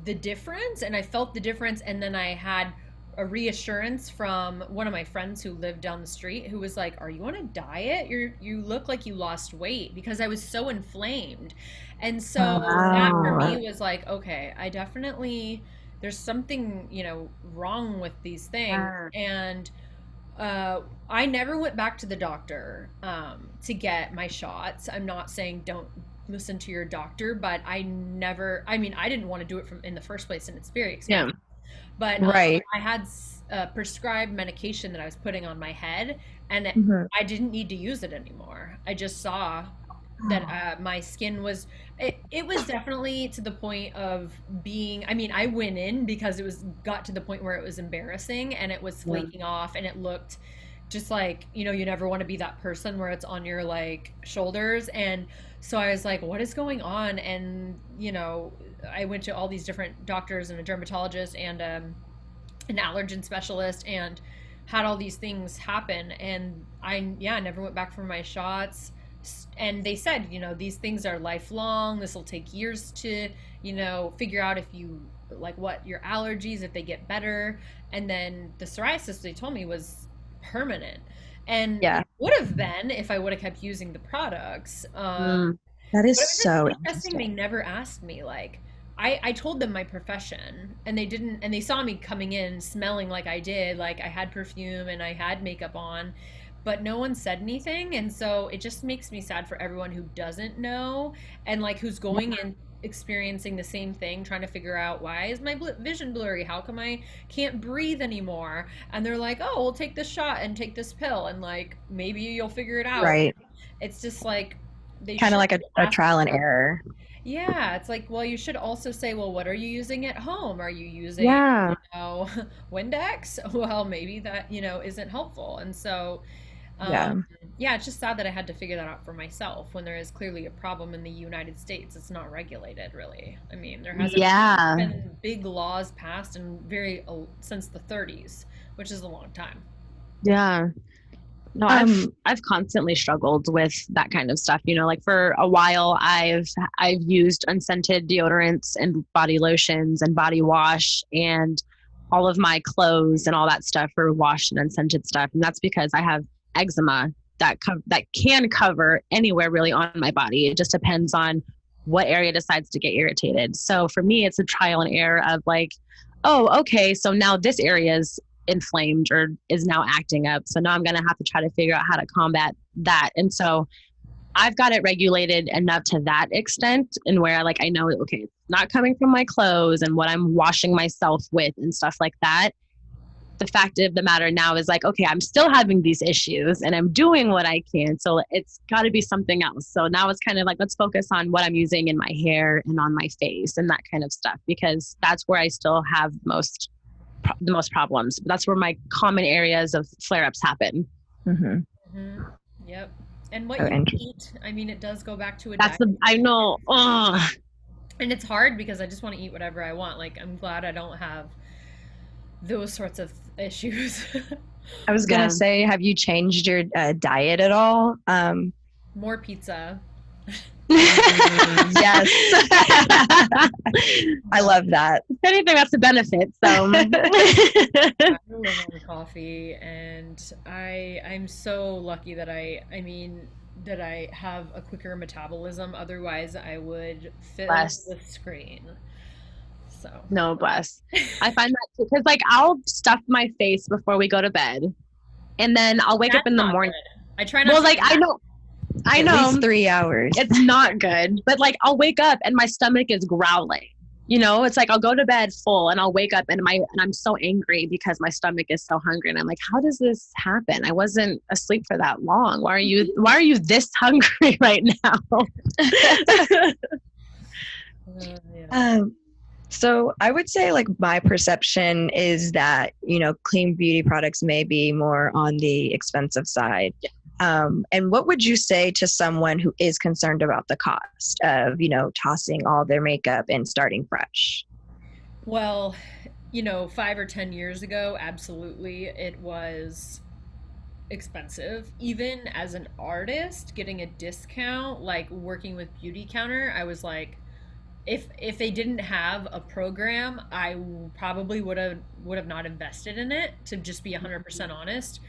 the difference and I felt the difference. And then I had a reassurance from one of my friends who lived down the street who was like, "Are you on a diet? You look like you lost weight," because I was so inflamed. And so that for me Wow. was like, okay, I definitely there's something, wrong with these things. Yeah. And I never went back to the doctor to get my shots. I'm not saying don't listen to your doctor, but I mean, I didn't want to do it from in the first place, and it's very Yeah. expensive. But Right. I had prescribed medication that I was putting on my head, and Mhm. I didn't need to use it anymore. I just saw that my skin was it was definitely to the point of being, I mean, I went in because it was got to the point where it was embarrassing and it was Yeah. flaking off and it looked just like, you never want to be that person where it's on your like shoulders. And so I was like, what is going on? And I went to all these different doctors and a dermatologist and an allergen specialist and had all these things happen. And I never went back for my shots. And they said, these things are lifelong. This will take years to, figure out if you like what your allergies, if they get better. And then the psoriasis they told me was permanent. And Yeah. it would have been if I would have kept using the products. Mm. That But is it was just so interesting. They interesting. never asked me. Like, I told them my profession, and they didn't. And they saw me coming in smelling like I did, like I had perfume and I had makeup on, but no one said anything. And so it just makes me sad for everyone who doesn't know and like who's going in experiencing the same thing, trying to figure out why is my vision blurry? How come I can't breathe anymore? And they're like, oh, we'll take this shot and take this pill, and like maybe you'll figure it out. Right. It's just like they Kind of should like a ask. trial and error. Yeah, it's like, well, you should also say, well, what are you using at home? Are you using, Yeah. Windex? Well, maybe that, isn't helpful. And so, um, Yeah. yeah, it's just sad that I had to figure that out for myself when there is clearly a problem in the United States. It's not regulated, really. I mean, there hasn't Yeah. been big laws passed in since the 30s, which is a long time. Yeah. No, Um, I've constantly struggled with that kind of stuff. Like for a while I've used unscented deodorants and body lotions and body wash, and all of my clothes and all that stuff are washed and unscented stuff. And that's because I have eczema that can cover anywhere really on my body. It just depends on what area decides to get irritated. So for me, it's a trial and error of like, oh, okay, so now this area is inflamed or is now acting up. So now I'm going to have to try to figure out how to combat that. And so I've got it regulated enough to that extent, and where like I know, okay, it's not coming from my clothes and what I'm washing myself with and stuff like that. The fact of the matter now is like, okay, I'm still having these issues and I'm doing what I can. So it's got to be something else. So now it's kind of like, let's focus on what I'm using in my hair and on my face and that kind of stuff, because that's where I still have the most problems. That's where my common areas of flare-ups happen. mhm. Hmm. Yep. And what So you interesting. eat, I mean, it does go back to a That's diet. I know. Oh, And it's hard because I just want to eat whatever I want. Like, I'm glad I don't have those sorts of issues. I was gonna yeah. say, have you changed your diet at all? More pizza. Yes. I love that. If anything, that's the benefit. So I live on coffee, and I'm so lucky that that I have a quicker metabolism. Otherwise, I would fill bless. the screen. So No, bless. I find that because like I'll stuff my face before we go to bed, and then I'll wake up that's in the not morning. good. I try not Well, to like do that. I At know least 3 hours. it's not good, but like I'll wake up and my stomach is growling. You know, it's like I'll go to bed full and I'll wake up and I'm so angry because my stomach is so hungry and I'm like, how does this happen? I wasn't asleep for that long. Why are you this hungry right now? Yeah. So I would say like my perception is that, clean beauty products may be more on the expensive side. And what would you say to someone who is concerned about the cost of, tossing all their makeup and starting fresh? Well, 5 or 10 years ago, absolutely, it was expensive. Even as an artist, getting a discount, like working with Beauty Counter, I was like, if they didn't have a program, I probably would have not invested in it, to just be 100% honest.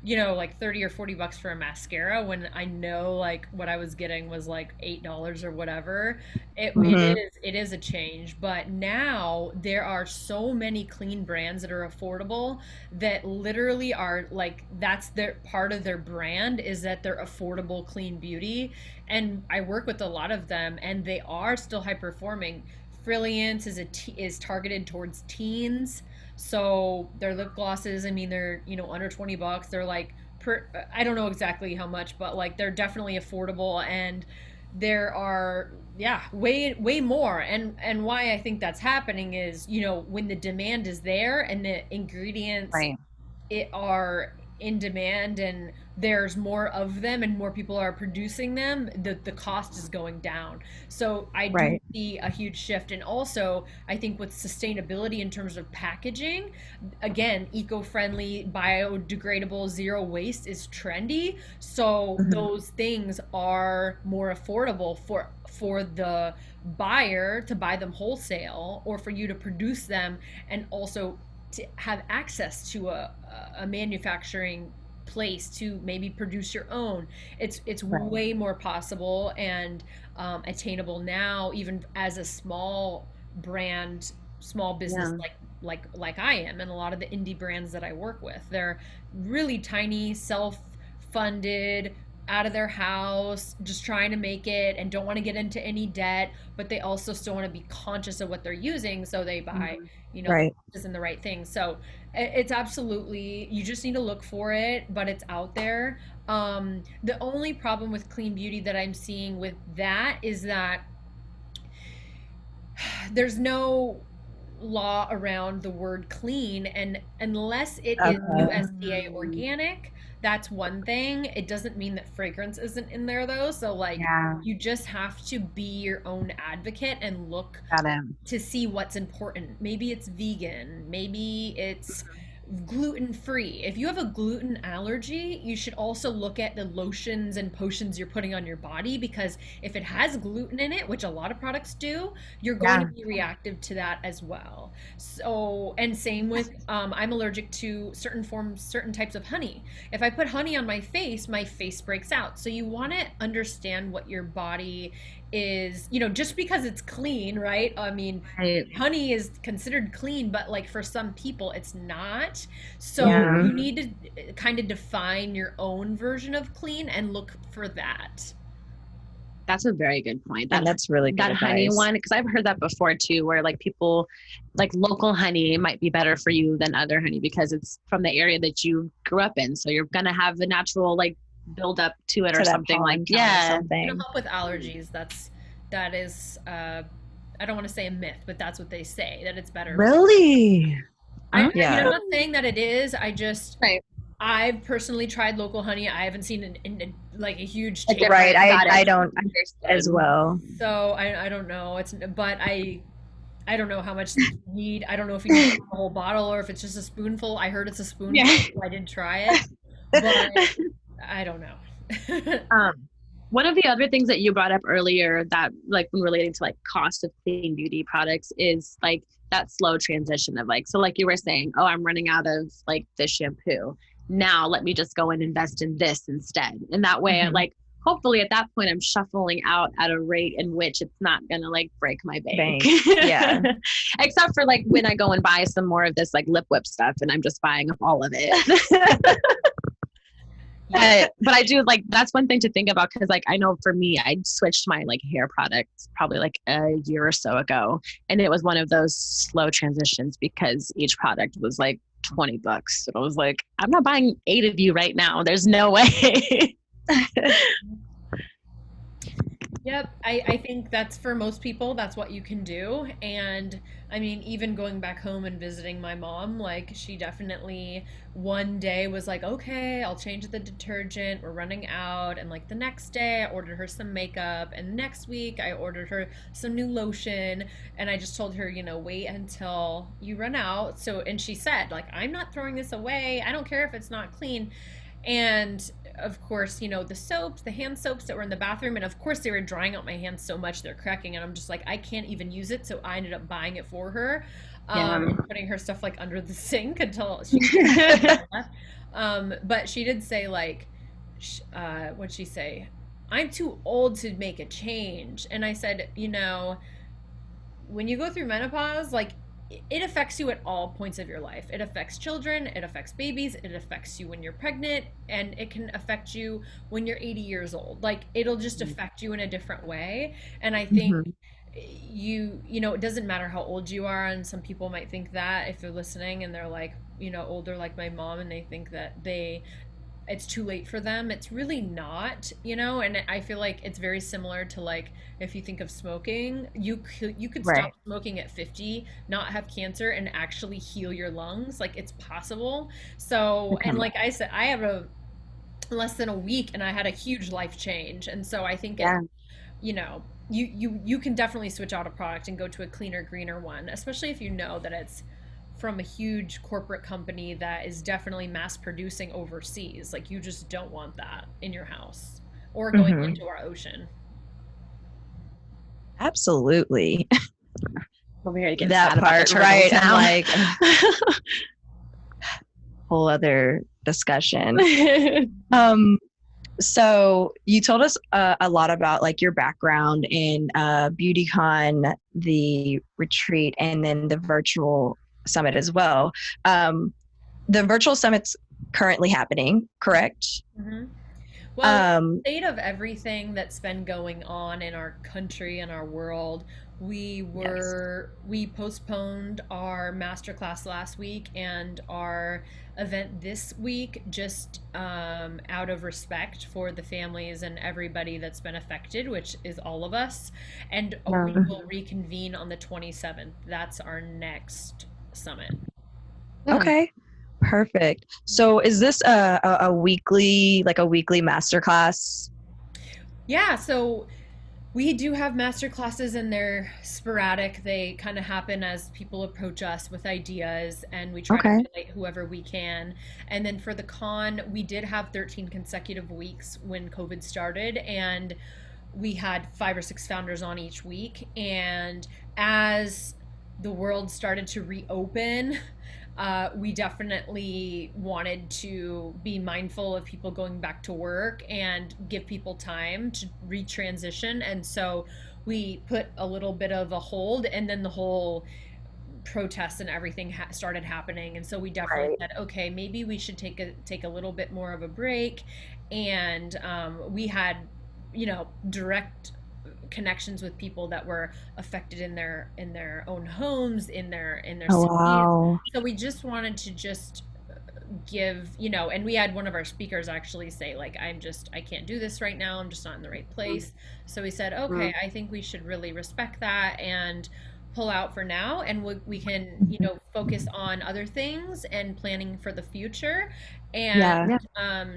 Like 30 or 40 bucks for a mascara when I know like what I was getting was like $8 or whatever. Mhm. It is a change, but now there are so many clean brands that are affordable, that literally are like, that's their part of their brand, is that they're affordable clean beauty. And I work with a lot of them, and they are still high performing. Brilliance is targeted towards teens, so their lip glosses, I mean, they're, under 20 bucks. They're like, I don't know exactly how much, but like they're definitely affordable. And there are, yeah, way more. And why I think that's happening is, when the demand is there and the ingredients Right. are in demand, and there's more of them and more people are producing them, the cost is going down. So I do Right. see a huge shift. And also I think with sustainability in terms of packaging, again, eco-friendly, biodegradable, zero waste is trendy. So Mhm. those things are more affordable for the buyer to buy them wholesale, or for you to produce them, and also to have access to a manufacturing place to maybe produce your own. It's Right. way more possible and attainable now, even as a small brand, small business, Yeah. like I am, and a lot of the indie brands that I work with. They're really tiny, self-funded, out of their house, just trying to make it, and don't want to get into any debt, but they also still want to be conscious of what they're using, so they buy, Mhm. the Right. boxes and the right things. So it's absolutely, you just need to look for it, but it's out there. The only problem with clean beauty that I'm seeing with that is that there's no law around the word clean, and unless it is Okay. USDA organic, that's one thing. It doesn't mean that fragrance isn't in there though. So like, Yeah. you just have to be your own advocate and look Got it. to see what's important. Maybe it's vegan, maybe it's gluten free. If you have a gluten allergy, you should also look at the lotions and potions you're putting on your body, because if it has gluten in it, which a lot of products do, you're going to Yeah. be reactive to that as well. So, and same with, I'm allergic to certain types of honey. If I put honey on my face breaks out. So you want to understand what your body is, just because it's clean, right? I mean, Right. honey is considered clean, but like for some people it's not. So Yeah. you Mhm. need to kind of define your own version of clean and look for that. That's a very good point. And that's really good That honey advice. one, because I've heard that before too, where like people like local honey might be better for you than other honey because it's from the area that you grew up in. So you're gonna have a natural like build up to it or To that something like pollen count or yeah. It'll something. help with allergies. That is I don't want to say a myth, but that's what they say, that it's better for. Really? I'm Yeah. not saying that it is. Right. I've personally tried local honey. I haven't seen like a huge A change. Right. different got I it. don't as Understood. well. So I don't know. But I don't know how much you need. I don't know if you need a whole bottle or if it's just a spoonful. I heard it's a spoonful, Yeah. so I did try it, but I don't know. Um, One of the other things that you brought up earlier that like when relating to like cost of clean beauty products is like that slow transition of like, so like you were saying, oh, I'm running out of like this shampoo. Now let me just go and invest in this instead. And that way, like, hopefully at that point I'm shuffling out at a rate in which it's not gonna like break my bank. Yeah. Except for like when I go and buy some more of this like lip whip stuff and I'm just buying all of it. But I do like, that's one thing to think about. Cause like, I know for me, I switched my like hair products probably like a year or so ago. And it was one of those slow transitions because each product was like $20. So I was like, I'm not buying 8 of you right now. There's no way. Yep, I think that's for most people, that's what you can do. And I mean, even going back home and visiting my mom, like she definitely one day was like, okay, I'll change the detergent, we're running out. And like the next day, I ordered her some makeup. And next week, I ordered her some new lotion. And I just told her, wait until you run out. So, and she said, like, I'm not throwing this away. I don't care if it's not clean. And of course, the soaps, the hand soaps that were in the bathroom, and of course they were drying out my hands so much they're cracking, and I'm just like, I can't even use it, so I ended up buying it for her, and putting her stuff like under the sink until she but she did say like, what'd she say? I'm too old to make a change. And I said, when you go through menopause, like it affects you at all points of your life. It affects children, it affects babies, it affects you when you're pregnant, and it can affect you when you're 80 years old. Like it'll just affect you in a different way. And I think it doesn't matter how old you are, and some people might think that if they're listening and they're like, older like my mom, and they think that it's too late for them. It's really not, and I feel like it's very similar to like if you think of smoking, you could stop smoking at 50, not have cancer, and actually heal your lungs. Like it's possible. So, and like I said, I have a less than a week and I had a huge life change. And so I think you can definitely switch out a product and go to a cleaner, greener one, especially if you know that it's from a huge corporate company that is definitely mass producing overseas. Like you just don't want that in your house or going into our ocean. Absolutely. Over here to that part, right? Now. And like whole other discussion. So you told us a lot about like your background in BeautyCon, the retreat, and then the virtual summit as well. The virtual summit's currently happening, correct? Well, state of everything that's been going on in our country and our world, we postponed our masterclass last week and our event this week just out of respect for the families and everybody that's been affected, which is all of us. And we will reconvene on the 27th. That's our next summit. Okay, perfect. So is this a weekly masterclass? Yeah, so we do have master classes and they're sporadic. They kind of happen as people approach us with ideas, and we try to relate whoever we can. And then for the con, we did have 13 consecutive weeks when COVID started, and we had 5 or 6 founders on each week. And as the world started to reopen, we definitely wanted to be mindful of people going back to work and give people time to retransition. And so we put a little bit of a hold, and then the whole protests and everything started happening. And so we definitely said, okay, maybe we should take a little bit more of a break. And we had, direct connections with people that were affected in their own homes, in their cities. Wow. So we just wanted to give, and we had one of our speakers actually say like, I can't do this right now. I'm just not in the right place. So we said, okay, I think we should really respect that and pull out for now, and we can focus on other things and planning for the future. And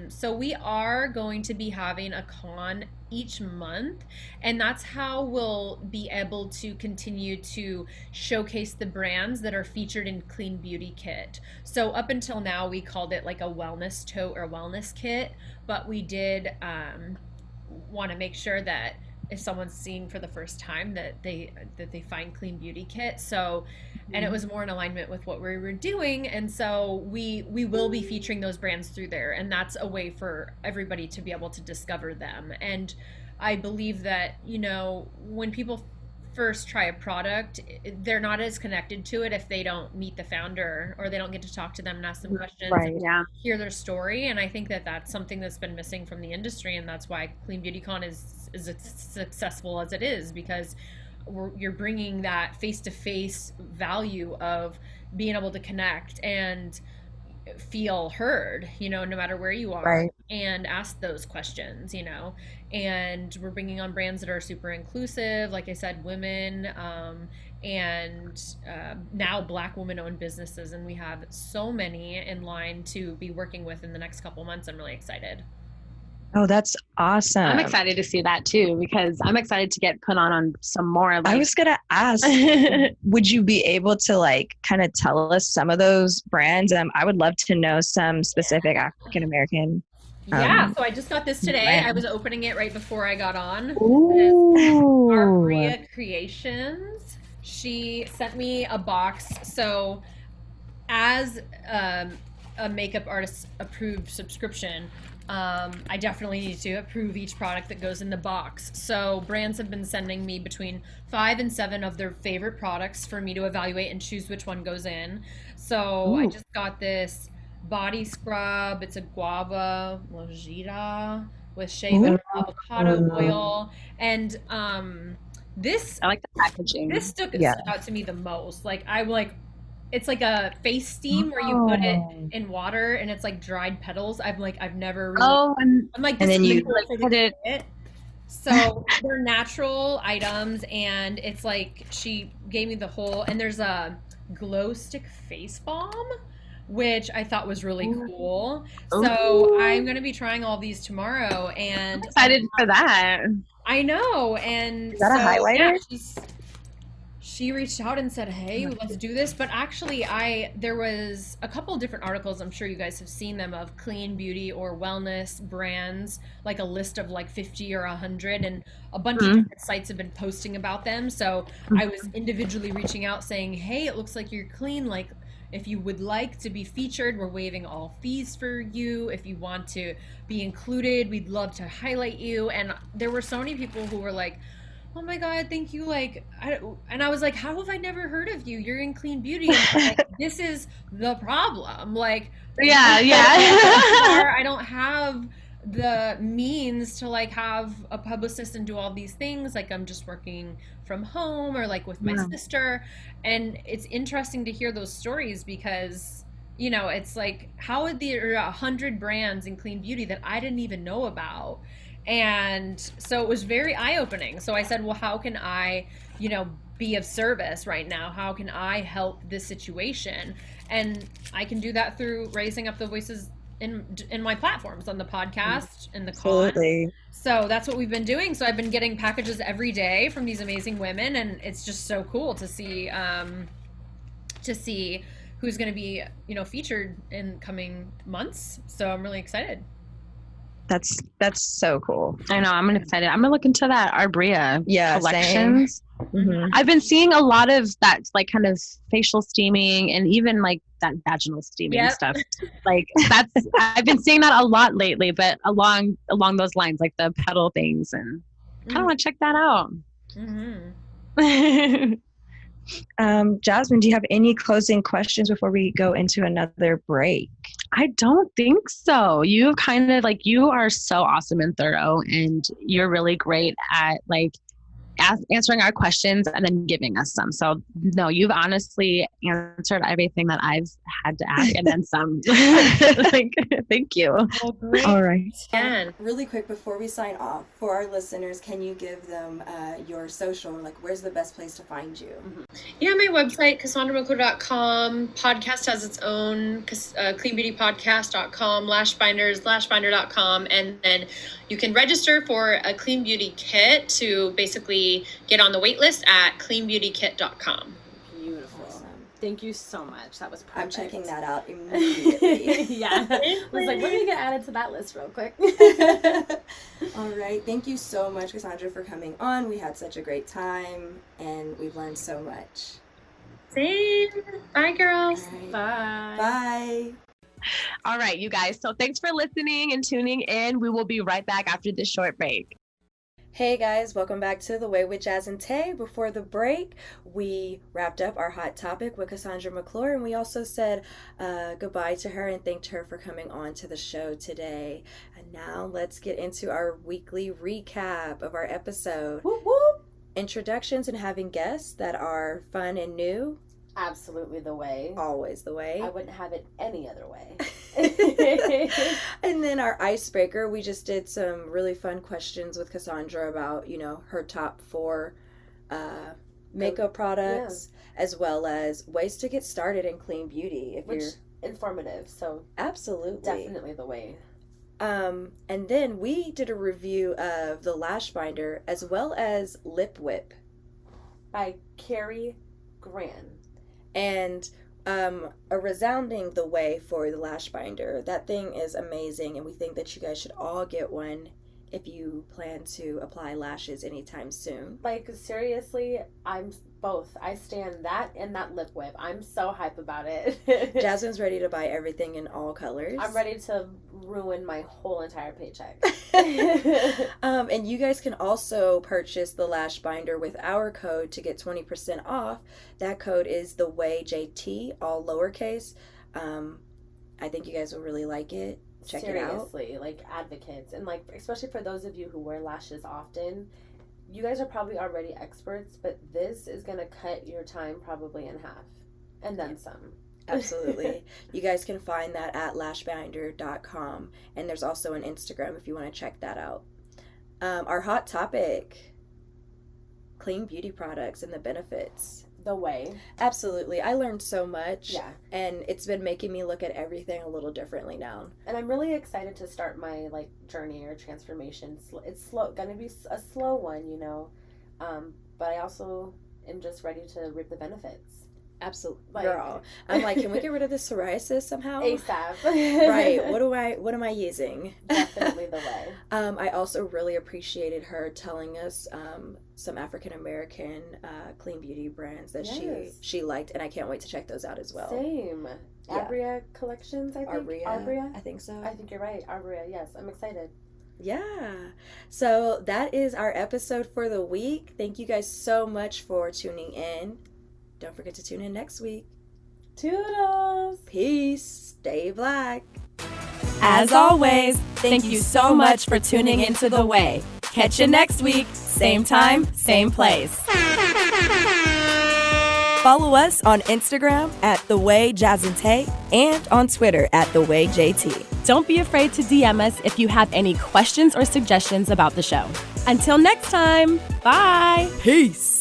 so we are going to be having a con each month, and that's how we'll be able to continue to showcase the brands that are featured in Clean Beauty Kit. So up until now we called it like a wellness tote or wellness kit, but we did want to make sure that if someone's seeing for the first time that they find Clean Beauty Kit. So, and it was more in alignment with what we were doing, and so we will be featuring those brands through there, and that's a way for everybody to be able to discover them. And I believe that, you know, when people first try a product, they're not as connected to it if they don't meet the founder or they don't get to talk to them and ask them questions and hear their story. And I think that that's something that's been missing from the industry, and that's why Clean Beauty Con is as successful as it is, because you're bringing that face-to-face value of being able to connect and feel heard, you know, no matter where you are, and ask those questions, you know. And we're bringing on brands that are super inclusive, like I said, women, and now Black woman-owned businesses, and we have so many in line to be working with in the next couple months. I'm really excited. Oh, that's awesome. I'm excited to see that too, because I'm excited to get put on some more. Like, I was going to ask, would you be able to like kind of tell us some of those brands? I would love to know some specific African-American. So I just got this today. Brand. I was opening it right before I got on. Ooh. Arbria Creations. She sent me a box. So as a makeup artist approved subscription, I definitely need to approve each product that goes in the box. So brands have been sending me between 5 and 7 of their favorite products for me to evaluate and choose which one goes in. So I just got this body scrub. It's a guava lojita with shaven avocado oil. And this, I like the packaging. This stood out to me the most. Like, I'm like, it's like a face steam where you put it in water and it's like dried petals. I've never really, I'm like, this, and then you like put it. So they're natural items, and it's like, she gave me the whole, and there's a glow stick face balm, which I thought was really cool. So I'm going to be trying all these tomorrow, and I'm excited for that. I know. And is that a highlighter? Yeah, she reached out and said, hey, let's do this. But actually, there was a couple of different articles, I'm sure you guys have seen them, of clean beauty or wellness brands, like a list of like 50 or 100, and a bunch of different sites have been posting about them. So I was individually reaching out saying, hey, it looks like you're clean. Like, if you would like to be featured, we're waiving all fees for you. If you want to be included, we'd love to highlight you. And there were so many people who were like, oh my God, thank you. Like, and I was like, how have I never heard of you? You're in clean beauty. And like, this is the problem. Like, I don't have the means to like have a publicist and do all these things. Like, I'm just working from home or like with my sister. And it's interesting to hear those stories, because, you know, it's like, how are there 100 brands in clean beauty that I didn't even know about? And so it was very eye-opening. So I said, well, how can I, you know, be of service right now? How can I help this situation? And I can do that through raising up the voices in my platforms, on the podcast and the con. So that's what we've been doing. So I've been getting packages every day from these amazing women, and it's just so cool to see who's going to be, you know, featured in coming months. So I'm really excited. That's so cool. I know. I'm excited. I'm gonna look into that Arbria collections. Mm-hmm. I've been seeing a lot of that, like kind of facial steaming and even like that vaginal steaming stuff. Like I've been seeing that a lot lately, but along those lines, like the petal things, and kind of want to check that out. Jasmine, do you have any closing questions before we go into another break? I don't think so. You kind of like, you are so awesome and thorough, and you're really great at like answering our questions and then giving us some. So no, you've honestly answered everything that I've had to ask, and then some. Like, thank you. Oh, great. All right. And really quick before we sign off, for our listeners, can you give them your social, like where's the best place to find you? Yeah, my website, CassandraMcClure.com. Podcast has its own, cleanbeautypodcast.com, lashbinder.com, and then you can register for a Clean Beauty Kit to basically get on the wait list at cleanbeautykit.com. Beautiful. Awesome. Thank you so much. That was perfect. I'm checking that out immediately. Yeah. I was like, let me get added to that list real quick. All right. Thank you so much, Cassandra, for coming on. We had such a great time, and we've learned so much. Same. Bye, girls. Right. Bye. Bye. All right, you guys. So thanks for listening and tuning in. We will be right back after this short break. Hey guys, welcome back to The Way with Jazz and Tay. Before the break, we wrapped up our hot topic with Cassandra McClure, and we also said goodbye to her and thanked her for coming on to the show today. And now let's get into our weekly recap of our episode. Whoop, whoop. Introductions and having guests that are fun and new. Absolutely the way. Always the way. I wouldn't have it any other way. And then our icebreaker, we just did some really fun questions with Cassandra about, her top 4 makeup products, as well as ways to get started in clean beauty. Which informative, so absolutely. Definitely the way. And then we did a review of the Lash Binder as well as Lip Whip by Carrie Gran. And a resounding the way for the Lash Binder. That thing is amazing, and we think that you guys should all get one if you plan to apply lashes anytime soon. Like, seriously, I'm both. I stand that and that Lip Whip. I'm so hype about it. Jasmine's ready to buy everything in all colors. I'm ready to ruin my whole entire paycheck. And you guys can also purchase the Lash Binder with our code to get 20% off. That code is the way JT, all lowercase. I think you guys will really like it. Check it out. Seriously, like advocates, and like especially for those of you who wear lashes often, you guys are probably already experts, but this is gonna cut your time probably in half, and then some. Absolutely. You guys can find that at lashbinder.com, and there's also an Instagram if you want to check that out. Our hot topic, clean beauty products and the benefits. The way. Absolutely. I learned so much. Yeah. And it's been making me look at everything a little differently now. And I'm really excited to start my journey or transformation. It's gonna be a slow one, but I also am just ready to reap the benefits. Absolutely. Girl. I'm like, can we get rid of the psoriasis somehow? ASAP. Right. What am I using? Definitely the way. I also really appreciated her telling us some African American clean beauty brands that she liked, and I can't wait to check those out as well. Same. Yeah. Arbria Collections, I think. Arbria? I think so. I think you're right. Arbria, yes. I'm excited. Yeah. So that is our episode for the week. Thank you guys so much for tuning in. Don't forget to tune in next week. Toodles! Peace. Stay black. As always, thank you so much for tuning into The Way. Catch you next week, same time, same place. Follow us on Instagram at The Way Jazz and Tay and on Twitter at The Way JT. Don't be afraid to DM us if you have any questions or suggestions about the show. Until next time, bye. Peace.